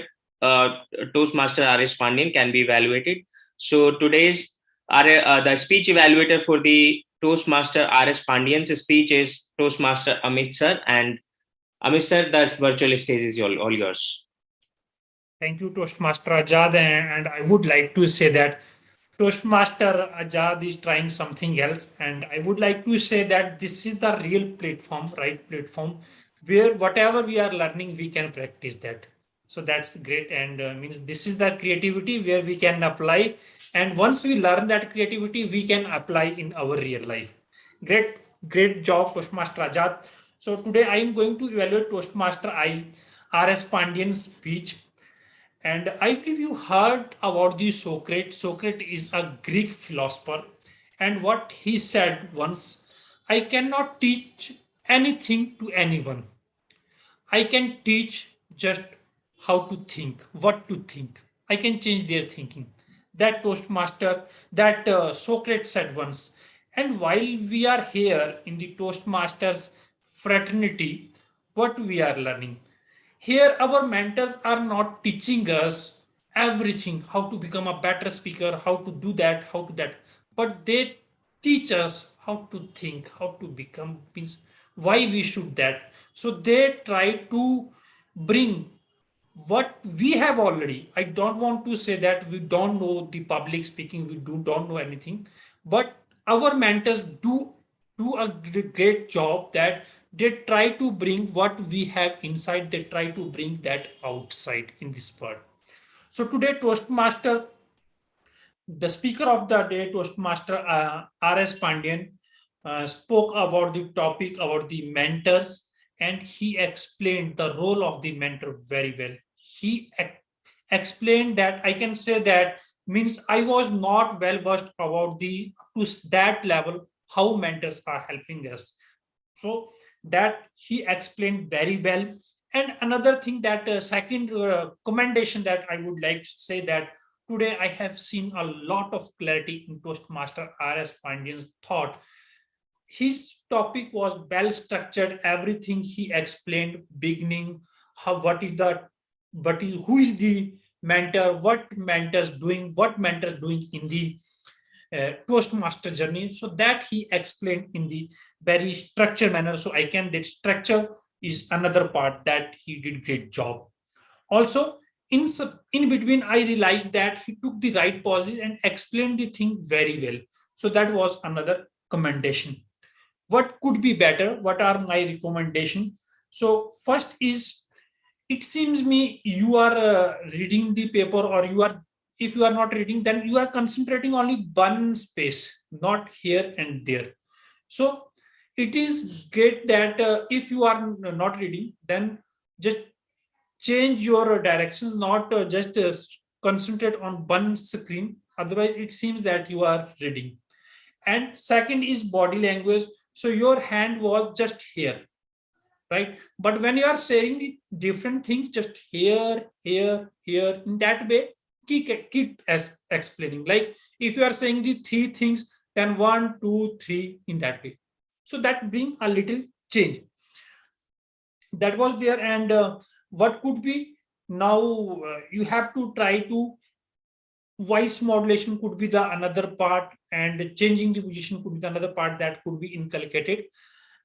Toastmaster R.S. Pandian, can be evaluated. So today's the speech evaluator for the Toastmaster R.S. Pandian's speech is Toastmaster Amit sir. And Amit sir, the virtual stage is all yours. Thank you, Toastmaster Ajad. And I would like to say that Toastmaster Ajad is trying something else. And I would like to say that this is the real platform, right platform, where whatever we are learning, we can practice that. So that's great. And means this is the creativity where we can apply. And once we learn that creativity, we can apply in our real life. Great, great job, Toastmaster Ajad. So today I am going to evaluate Toastmaster R.S. Pandian's speech. And I believe you heard about the Socrates. Socrates is a Greek philosopher. And what he said once, I cannot teach anything to anyone. I can teach just how to think, what to think. I can change their thinking. That Toastmaster, that Socrates said once. And while we are here in the Toastmasters fraternity, what we are learning? Here, our mentors are not teaching us everything, how to become a better speaker, how to do that, how to that, but they teach us how to think, how to become, means why we should that. So they try to bring what we have already. I don't want to say that we don't know the public speaking, we don't know anything, but our mentors do a great job that they try to bring what we have inside, they try to bring that outside in this world. So today, Toastmaster, the speaker of the day, Toastmaster R.S. Pandian, spoke about the topic about the mentors, and he explained the role of the mentor very well. He explained that I can say that means I was not well versed about the to that level how mentors are helping us. So that he explained very well. And another thing that second commendation that I would like to say that today I have seen a lot of clarity in Toastmaster R.S. Pandian's thought. His topic was well structured. Everything he explained, beginning, how, what is the, but is, who is the mentor, what mentors doing in the Toastmaster journey. So that he explained in the very structured manner. So I can that structure is another part that he did great job. Also, in between, I realized that he took the right pauses and explained the thing very well. So that was another commendation. What could be better? What are my recommendation? So first is, it seems me you are reading the paper, or you are, if you are not reading, then you are concentrating only one space, not here and there. So it is great that if you are not reading, then just change your directions, not just concentrate on one screen, otherwise it seems that you are reading. And second is body language. So your hand was just here, right? But when you are saying the different things, just here, here, here, in that way, keep as explaining. Like if you are saying the three things, then 1, 2, 3 in that way. So that bring a little change. That was there. And what could be now, you have to try to, voice modulation could be the another part, and changing the position could be the another part that could be inculcated.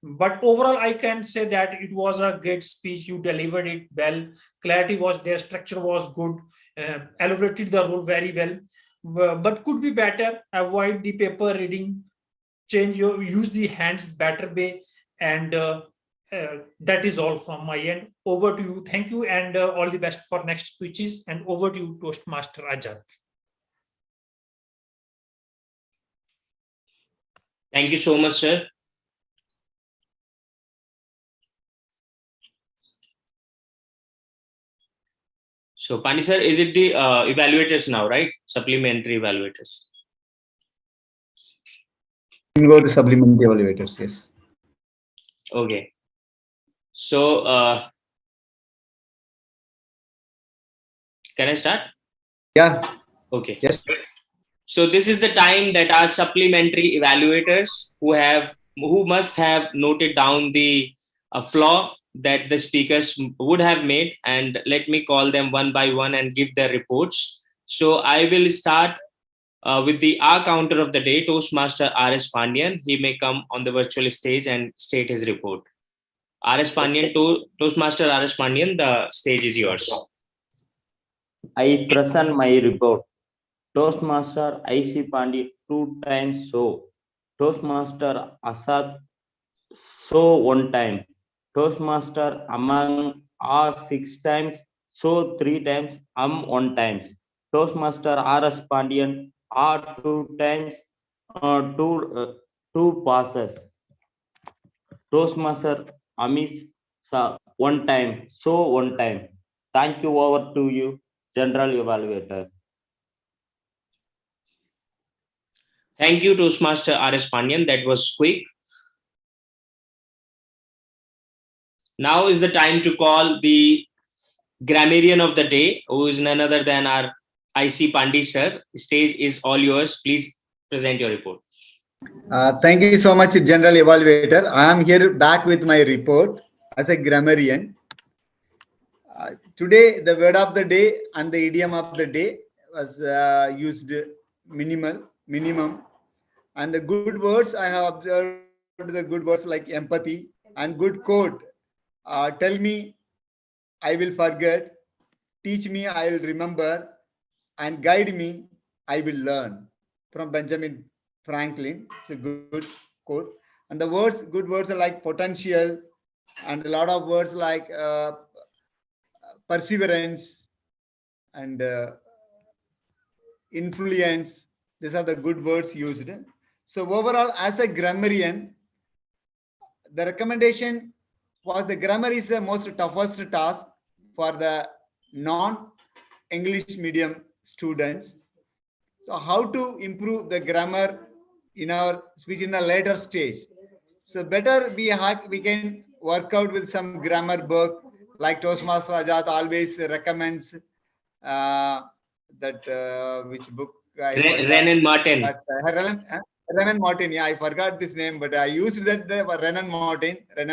But overall, I can say that it was a great speech. You delivered it well. Clarity was there. Structure was good. Elaborated the role very well. But could be better. Avoid the paper reading. Use the hands better way. And that is all from my end. Over to you. Thank you, and all the best for next speeches. And over to you, Toastmaster Ajad. Thank you so much, sir. So Pandi sir, is it the evaluators now, right? Supplementary evaluators. You can go to supplementary evaluators. Yes. Okay. So can I start? Yeah. Okay. Yes. So this is the time that our supplementary evaluators who must have noted down the flaw that the speakers would have made, and let me call them one by one and give their reports. So I will start with the R counter of the day, Toastmaster R.S. Pandian. He may come on the virtual stage and state his report. R.S. Pandian, Toastmaster R.S. Pandian, the stage is yours. I present my report. Toastmaster IC Pandi 2 times so. Toastmaster Asad so 1 time. Toastmaster among are 6 times, so 3 times, 1 times. Toastmaster RS Pandian are 2 times, 2 passes. Toastmaster Amis 1 time, so 1 time. Thank you. Over to you, General Evaluator. Thank you, Toastmaster R.S. Pandian. That was quick. Now is the time to call the grammarian of the day, who is none other than our IC Pandi sir. Stage is all yours. Please present your report. Thank you so much, General Evaluator. I am here back with my report as a grammarian. Today, the word of the day and the idiom of the day was used minimum. And the good words, I have observed the good words like empathy and good quote. Tell me, I will forget. Teach me, I will remember. And guide me, I will learn. From Benjamin Franklin. It's a good quote. And the words, good words are like potential, and a lot of words like perseverance and influence. These are the good words used. So overall, as a grammarian, the recommendation was the grammar is the most toughest task for the non-English medium students. So how to improve the grammar in our speech in a later stage? So better we can work out with some grammar book like Toastmaster Ajat always recommends. That which book I forgot. Renan Martin. Renan Martin. Yeah, I forgot this name, but I used that Renan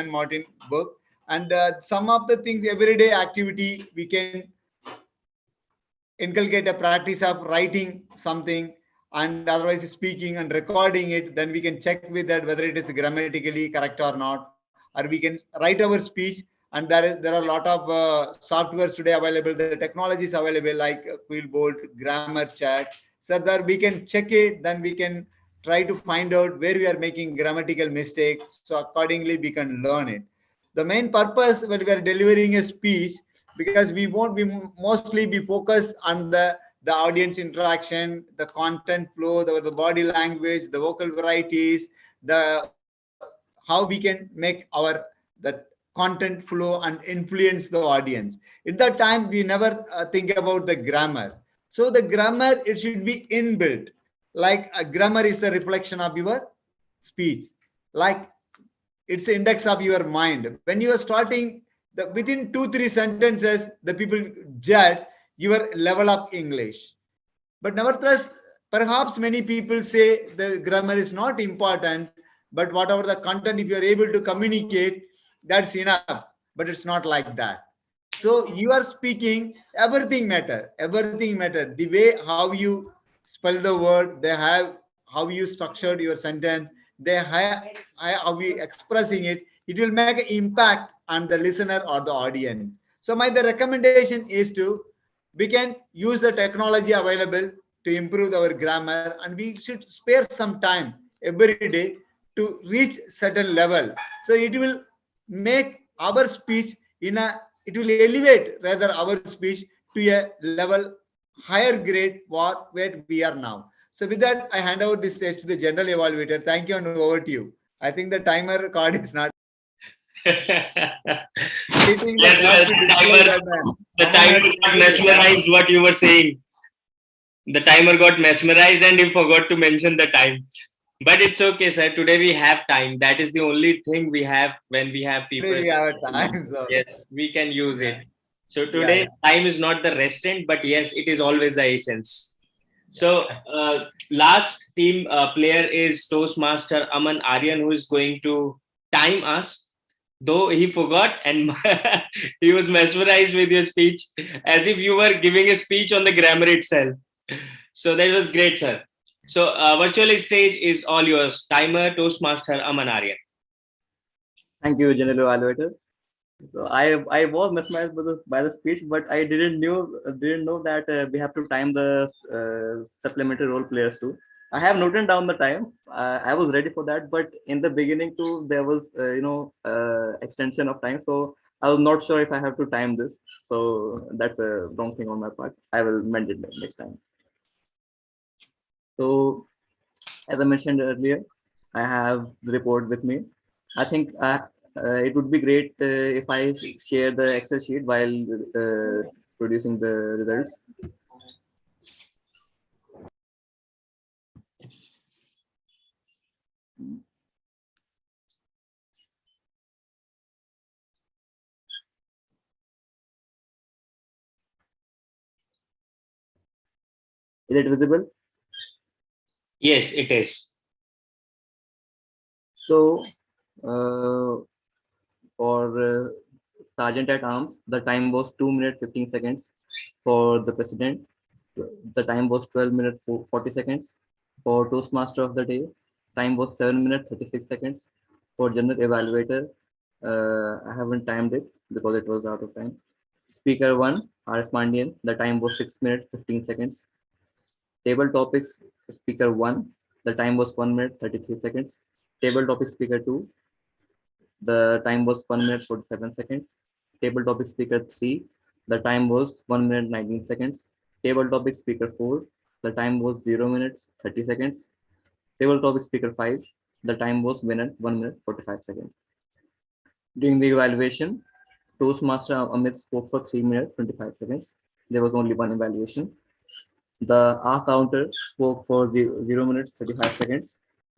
Martin book. And some of the things, everyday activity, we can inculcate a practice of writing something and otherwise speaking and recording it. Then we can check with that whether it is grammatically correct or not, or we can write our speech. And there are a lot of softwares today available. The technology is available like Quillboard, Grammar Chat, so that we can check it. Then we can try to find out where we are making grammatical mistakes. So accordingly, we can learn it. The main purpose when we are delivering a speech, because we won't be mostly be focused on the audience interaction, the content flow, the body language, the vocal varieties, the how we can make our that content flow and influence the audience. At that time, we never think about the grammar. So the grammar, it should be inbuilt. Like a grammar is a reflection of your speech. Like it's the index of your mind. When you are starting, within 2-3 sentences, the people judge your level of English. But nevertheless, perhaps many people say the grammar is not important, but whatever the content, if you are able to communicate, that's enough. But it's not like that. So you are speaking, everything matter. Everything matter. The way how you spell the word, they have how you structured your sentence, they have how you expressing it. It will make an impact on the listener or the audience. So the recommendation is to we can use the technology available to improve our grammar, and we should spare some time every day to reach certain level. So it will make our speech it will elevate rather our speech to a level higher grade where we are now. So with that, I hand over this stage to the general evaluator. Thank you, and over to you. I think the timer card is not. Hitting the Yes, tap sir, to the display timer, that the someone timer has got hit the tap. mesmerized what you were saying. The timer got mesmerized and he forgot to mention the time. But it's okay, sir. Today we have time. That is the only thing we have when we have people. Today we have a time, so Yes, we can use yeah. it. So Yeah, today, yeah. time is not the restaurant, but yes, it is always the essence. So last team player is Toastmaster Aman Aryan, who is going to time us. Though he forgot and he was mesmerized with your speech, as if you were giving a speech on the grammar itself. So that was great, sir. So virtual stage is all yours. Timer, Toastmaster Aman Aryan. Thank you, General Evaluator. So I was mesmerized by the speech, but I didn't know that we have to time the supplementary role players too. I have noted down the time. I was ready for that, but in the beginning too, there was extension of time. So I was not sure if I have to time this. So that's a wrong thing on my part. I will mend it next time. So as I mentioned earlier, I have the report with me. I think it would be great if I share the Excel sheet while producing the results. Is it visible? Yes, it is. So for Sergeant at Arms, the time was 2 minutes 15 seconds. For the President, the time was 12 minutes 40 seconds. For Toastmaster of the Day, time was 7 minutes 36 seconds. For General Evaluator, I haven't timed it because it was out of time. Speaker 1, R.S. Pandian, the time was 6 minutes 15 seconds. Table Topics, Speaker 1, the time was 1 minute 33 seconds. Table Topic Speaker 2, the time was 1 minute 47 seconds. Table Topic Speaker 3, the time was 1 minute 19 seconds. Table Topic Speaker 4, the time was 0 minutes 30 seconds. Table Topic Speaker 5, the time was 1 minute 45 seconds. During the evaluation, Toastmaster Amit spoke for 3 minutes 25 seconds. There was only one evaluation. The R counter spoke for 0 minutes 35 seconds.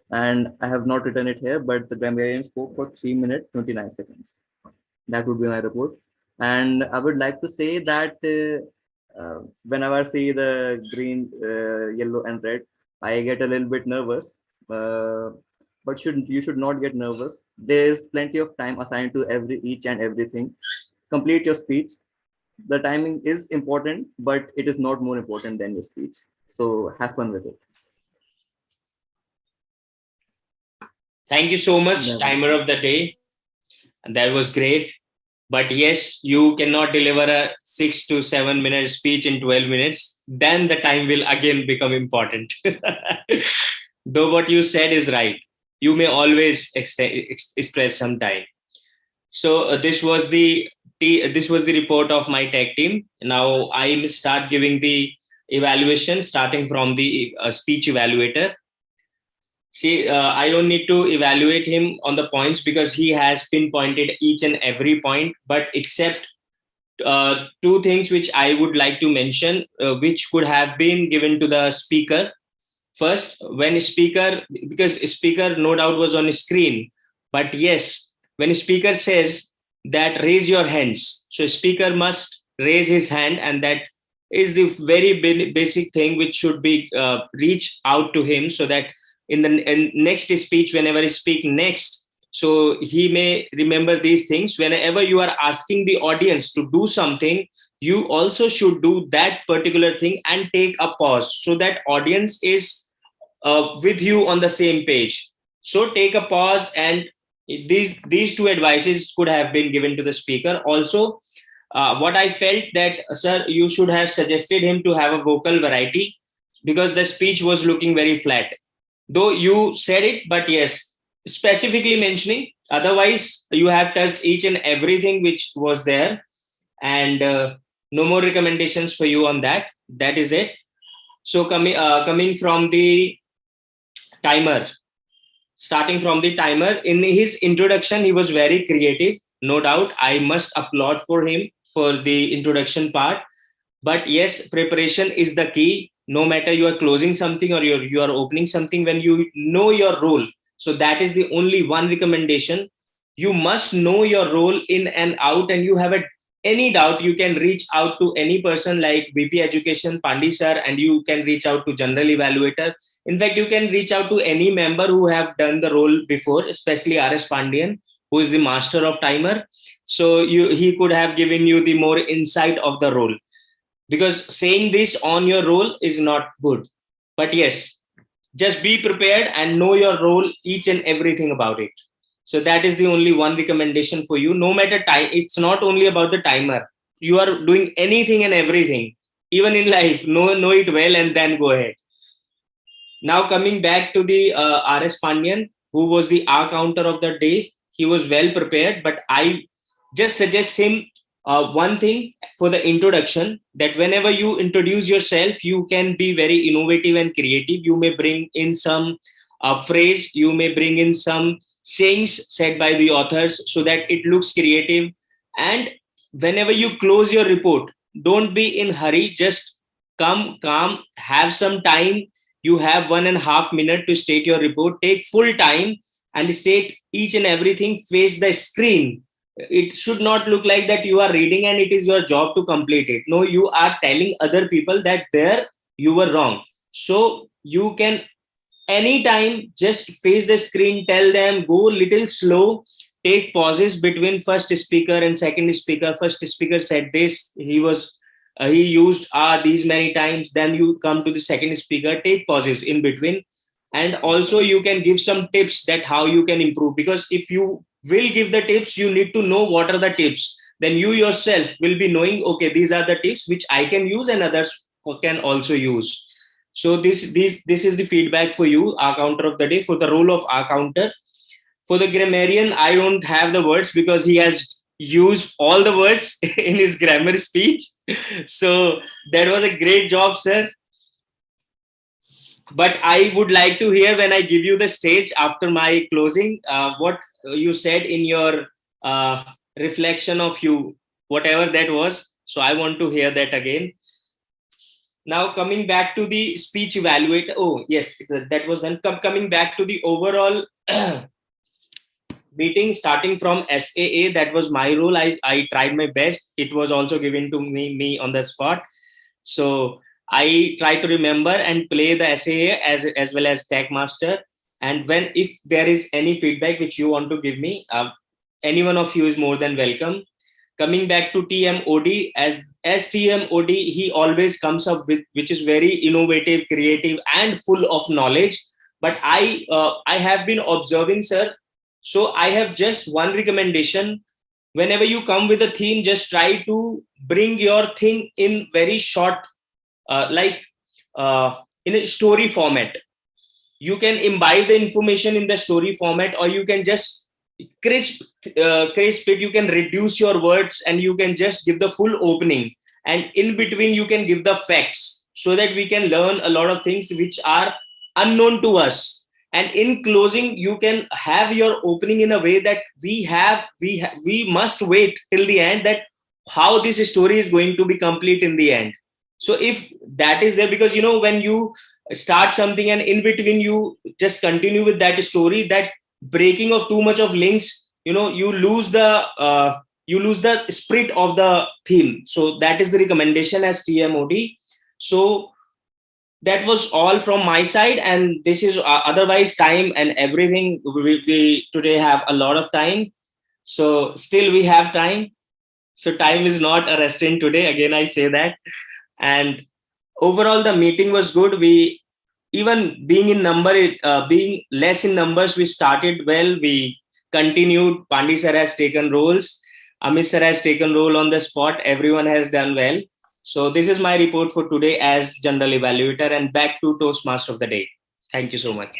And I have not written it here, but the grammarian spoke for 3 minutes 29 seconds. That would be my report. And I would like to say that whenever I see the green, yellow, and red, I get a little bit nervous. But you should not get nervous. There is plenty of time assigned to each and everything. Complete your speech. The timing is important, but it is not more important than your speech. So have fun with it. Thank you so much, Yeah. timer of the day. That was great. But yes, you cannot deliver a 6 to 7 minute speech in 12 minutes. Then the time will again become important. Though what you said is right. You may always stress some time. So this was the report of my tech team. Now I will start giving the evaluation starting from the speech evaluator. See, I don't need to evaluate him on the points because he has pinpointed each and every point, but except two things which I would like to mention, which could have been given to the speaker. First, when speaker, because speaker no doubt was on screen, but yes, when speaker says that raise your hands, so speaker must raise his hand, and that is the very basic thing which should be reach out to him, so that in the next speech, whenever he speak next, so he may remember these things. Whenever you are asking the audience to do something, you also should do that particular thing and take a pause so that audience is with you on the same page. So take a pause, and these two advices could have been given to the speaker. Also, what I felt that, sir, you should have suggested him to have a vocal variety because the speech was looking very flat. Though you said it, but yes, specifically mentioning. Otherwise, you have touched each and everything which was there, and no more recommendations for you on that. That is it. So coming from the timer, starting from the timer. In his introduction, he was very creative, no doubt. I must applaud for him for the introduction part. But yes, preparation is the key. No matter you are closing something or you are opening something, when you know your role. So that is the only one recommendation. You must know your role in and out, and you have any doubt, you can reach out to any person like VP Education, Pandi sir, and you can reach out to General Evaluator. In fact, you can reach out to any member who have done the role before, especially RS Pandian, who is the master of timer. So he could have given you the more insight of the role, because saying this on your role is not good. But yes, just be prepared and know your role, each and everything about it. So that is the only one recommendation for you. No matter time, it's not only about the timer. You are doing anything and everything, even in life. Know it well and then go ahead. Now coming back to the RS Pandian, who was the R counter of the day. He was well prepared, but I just suggest him one thing for the introduction, that whenever you introduce yourself, you can be very innovative and creative. You may bring in some phrase, you may bring in some sayings said by the authors so that it looks creative. And whenever you close your report, don't be in hurry, just come calm, have some time. You have 1.5 minutes to state your report. Take full time and state each and everything. Face the screen. It should not look like that you are reading and it is your job to complete it. No, you are telling other people that there you were wrong. So you can anytime just face the screen, tell them, go little slow, take pauses between first speaker and second speaker. First speaker said this, he used these many times. Then you come to the second speaker, take pauses in between. And also you can give some tips that how you can improve, because if you will give the tips, you need to know what are the tips. Then you yourself will be knowing, okay, these are the tips which I can use and others can also use. So this is the feedback for you, R counter of the day, for the role of R counter. For the grammarian, I don't have the words because he has used all the words in his grammar speech. So that was a great job, sir. But I would like to hear, when I give you the stage after my closing, what you said in your reflection of you, whatever that was. So I want to hear that again. Now coming back to the speech evaluator. Oh yes, that was then. Coming back to the overall meeting, starting from SAA, that was my role. I tried my best. It was also given to me on the spot. So I try to remember and play the SAA as well as Tag Master. And if there is any feedback which you want to give me, any one of you is more than welcome. Coming back to TMOD, as TMOD, he always comes up with, which is very innovative, creative, and full of knowledge. But I have been observing, sir. So I have just one recommendation. Whenever you come with a theme, just try to bring your thing in very short, in a story format. You can imbibe the information in the story format, or you can just crisp it. You can reduce your words and you can just give the full opening, and in between you can give the facts, so that we can learn a lot of things which are unknown to us. And in closing, you can have your opening in a way that we must wait till the end, that how this story is going to be complete in the end. So if that is there, because when you start something and in between you just continue with that story, that breaking of too much of links, you lose the spirit of the theme. So that is the recommendation as TMOD. So that was all from my side, and this is otherwise time and everything. We today have a lot of time, so still we have time. So time is not a restraint today. Again, I say that. And overall, the meeting was good. We, even being being less in numbers, we started well. We continued. Pandi sir has taken roles. Amit sir has taken role on the spot. Everyone has done well. So this is my report for today as General Evaluator, and back to Toastmaster of the day. Thank you so much.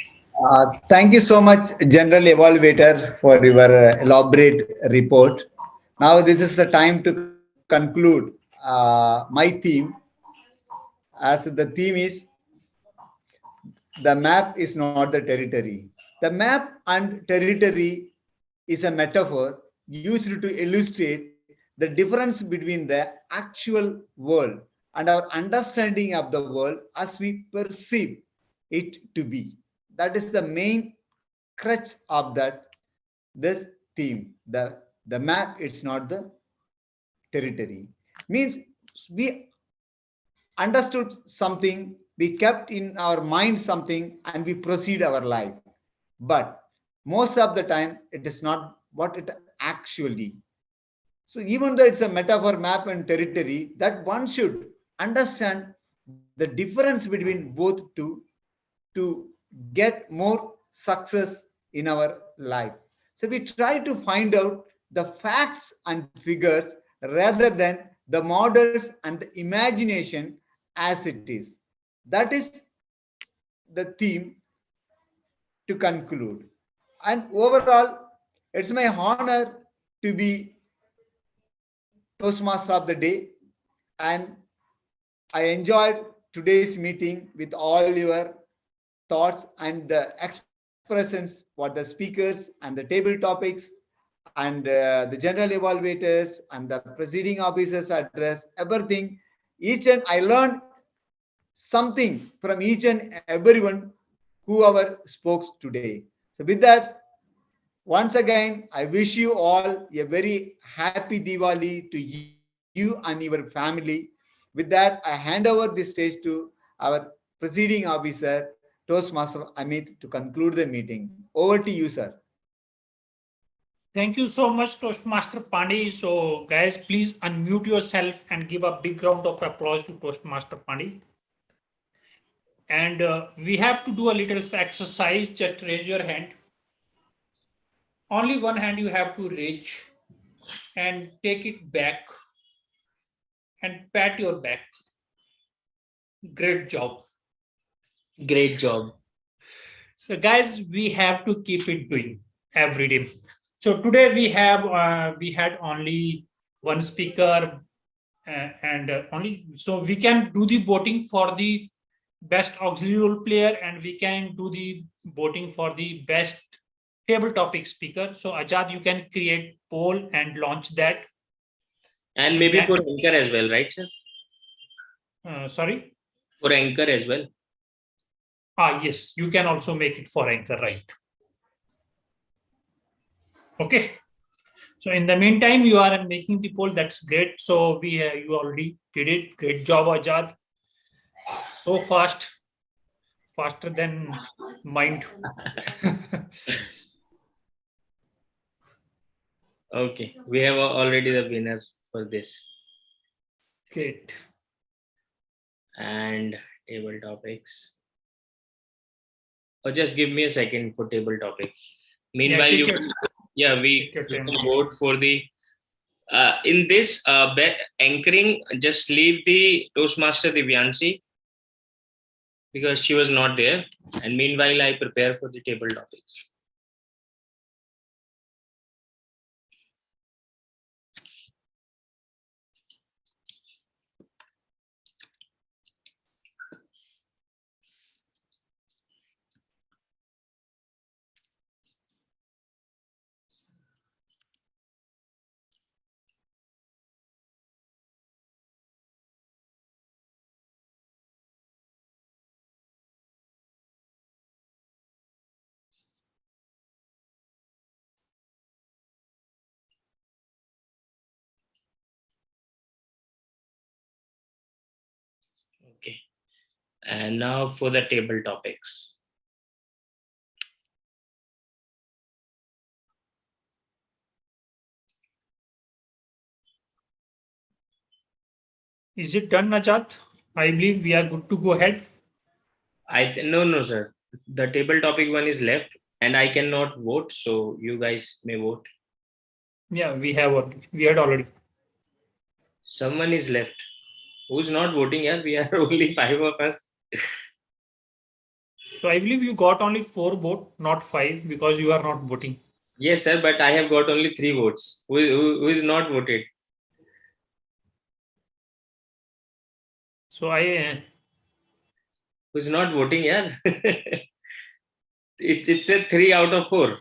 Thank you so much, General Evaluator, for your elaborate report. Now this is the time to conclude my theme, as the theme is, the map is not the territory. The map and territory is a metaphor used to illustrate the difference between the actual world and our understanding of the world as we perceive it to be. That is the main crutch of this theme. The map, it's not the territory. Means we understood something, we kept in our mind something, and we proceed our life. But most of the time, it is not what it actually. So even though it's a metaphor, map, and territory, that one should understand the difference between both to get more success in our life. So we try to find out the facts and figures rather than the models and the imagination as it is. That is the theme to conclude. And overall, it's my honor to be Toastmaster of the day, and I enjoyed today's meeting with all your thoughts and the expressions for the speakers and the table topics and the general evaluators and the presiding officers address, everything. I learned something from each and everyone whoever spoke today. So with that, once again, I wish you all a very happy Diwali to you and your family. With that, I hand over the stage to our presiding officer, Toastmaster Amit, to conclude the meeting. Over to you, sir. Thank you so much, Toastmaster Pandi. So, guys, please unmute yourself and give a big round of applause to Toastmaster Pandi. And we have to do a little exercise. Just raise your hand. Only one hand you have to raise and take it back and pat your back. Great job. Great job. So, guys, we have to keep it doing every day. So today we had only one speaker and only so we can do the voting for the best auxiliary role player, and we can do the voting for the best table topic speaker. So Ajad, you can create poll and launch that. And maybe for anchor as well, right, sir? Sorry? For anchor as well. Yes, you can also make it for anchor, right? Okay. So in the meantime, you are making the poll. That's great. So you already did it. Great job, Ajad. So fast, faster than mind. Okay, we have already the winner for this. Great. And table topics. Or just give me a second for table topic. Meanwhile, we can vote for the in this anchoring. Just leave the Toastmaster Divyanshi because she was not there. And meanwhile, I prepare for the table topics. Okay. And now for the table topics. Is it done, Ajad? I believe we are good to go ahead. No, sir. The table topic one is left, and I cannot vote, so you guys may vote. Yeah, we had already. Someone is left. Who's not voting? Yeah, we are only 5 of us. So I believe you got only 4 votes, not 5, because you are not voting. Yes, sir, but I have got only 3 votes. Who is not voted? So who's not voting? Yeah. It's a 3 out of 4.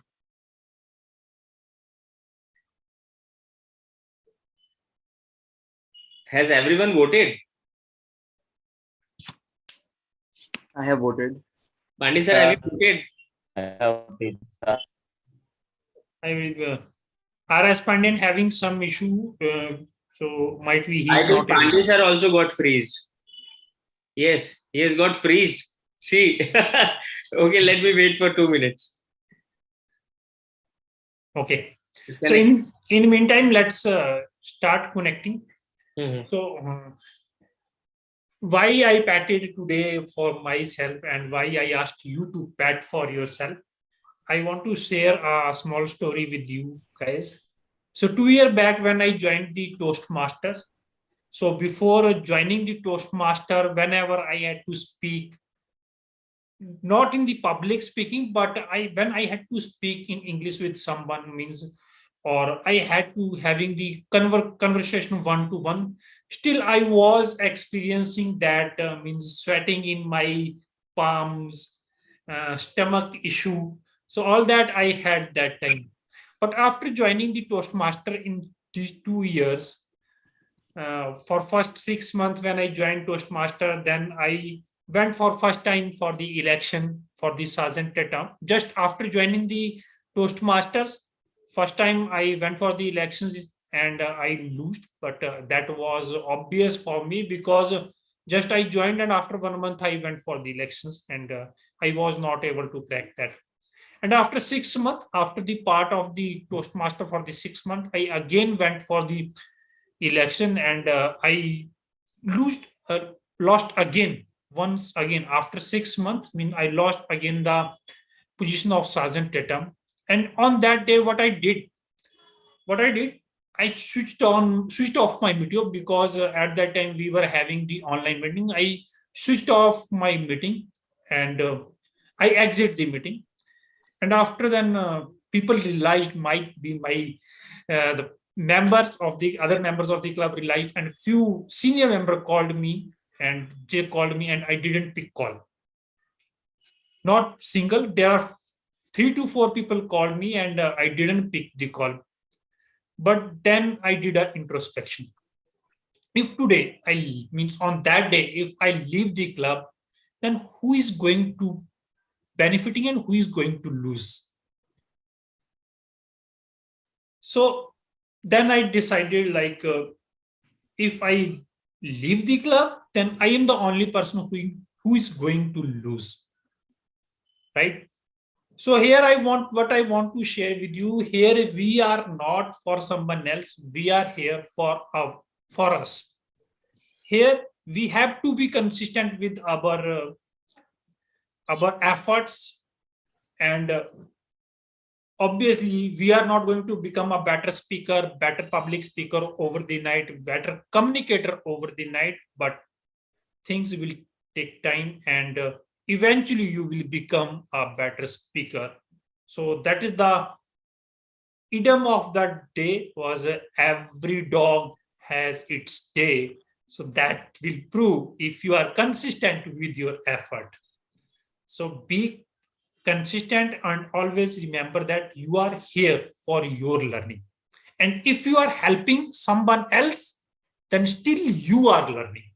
Has everyone voted? I have voted. Pandi sir, have you voted? I will. RS Pandian having some issue, so might be I he's think not able. Pandi sir also got freezed. Yes, he has got freezed. See, okay, let me wait for 2 minutes. Okay. It's So in the meantime, let's start connecting. Mhm. So why I patted today for myself and why I asked you to pat for yourself, I want to share a small story with you guys. So 2 years back when I joined the Toastmasters, so before joining the Toastmaster, whenever I had to speak, not in the public speaking, but when I had to speak in English with someone means, or I had to having the conversation one-to-one, still I was experiencing that means sweating in my palms, stomach issue. So all that I had that time. But after joining the Toastmaster in these 2 years, for first 6 months when I joined Toastmaster, then I went for first time for the election for the sergeant term. Just after joining the Toastmasters, first time I went for the elections and I lost, but that was obvious for me because just I joined and after 1 month I went for the elections and I was not able to crack that. And after 6 months, after the part of the Toastmaster for the 6 months, I again went for the election and I lost, lost again once again after 6 months. I mean, I lost again the position of sergeant Tatum. And on that day, what I did, I switched off my meeting because at that time we were having the online meeting. I switched off my meeting and I exit the meeting. And after then, people realized might be my the members of the other members of the club realized, and few senior member called me and they called me, and I didn't pick call. Not single, there are 3 to 4 people called me, and I didn't pick the call. But then I did an introspection. If today I means on that day, if I leave the club, then who is going to benefiting and who is going to lose? So then I decided like if I leave the club, then I am the only person who is going to lose, right? So here I want what I want to share with you. Here we are not for someone else. We are here for us. Here we have to be consistent with our efforts, and obviously we are not going to become a better speaker, better public speaker over the night, better communicator over the night, but things will take time and eventually you will become a better speaker. So that is the idiom of that day was every dog has its day. So that will prove if you are consistent with your effort. So be consistent and always remember that you are here for your learning. And if you are helping someone else, then still you are learning,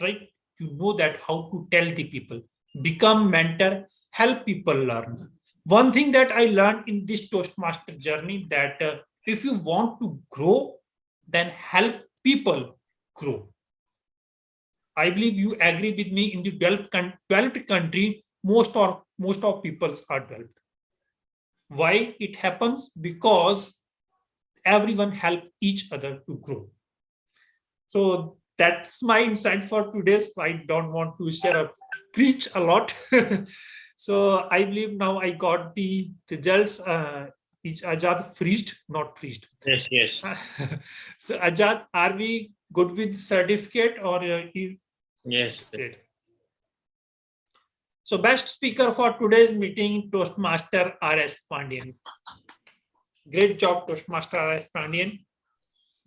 right? You know that how to tell the people, become mentor, help people learn. One thing that I learned in this Toastmaster journey that if you want to grow, then help people grow. I believe you agree with me. In the developed country, most of peoples are developed. Why it happens? Because everyone help each other to grow. So that's my insight for today. I don't want to share or preach a lot. So I believe now I got the results. Is Ajad freezed? Not freezed. Yes, yes. So Ajad, are we good with certificate or Yes. great? So best speaker for today's meeting, Toastmaster RS Pandian. Great job, Toastmaster RS Pandian.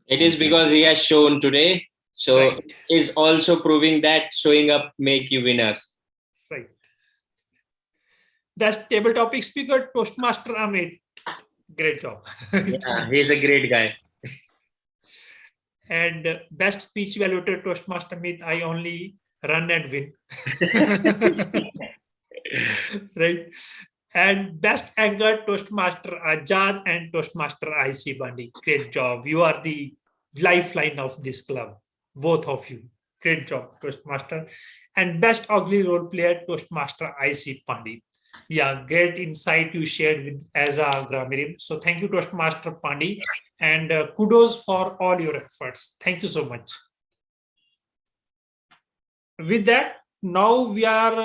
It is because he has shown today. So Right. is also proving that showing up make you winner. Right. Best table topic speaker, Toastmaster Amit. Great job. Yeah, he's a great guy. And best speech evaluator, Toastmaster Amit. I only run and win. Right. And best anchor, Toastmaster Ajad and Toastmaster IC Bandi. Great job. You are the lifeline of this club, both of you. Great job, Toastmaster. And best ugly role player, Toastmaster IC Pandi. Yeah, great insight you shared with as a Gramirim. So thank you, Toastmaster Pandi, and kudos for all your efforts. Thank you so much. With that, now we are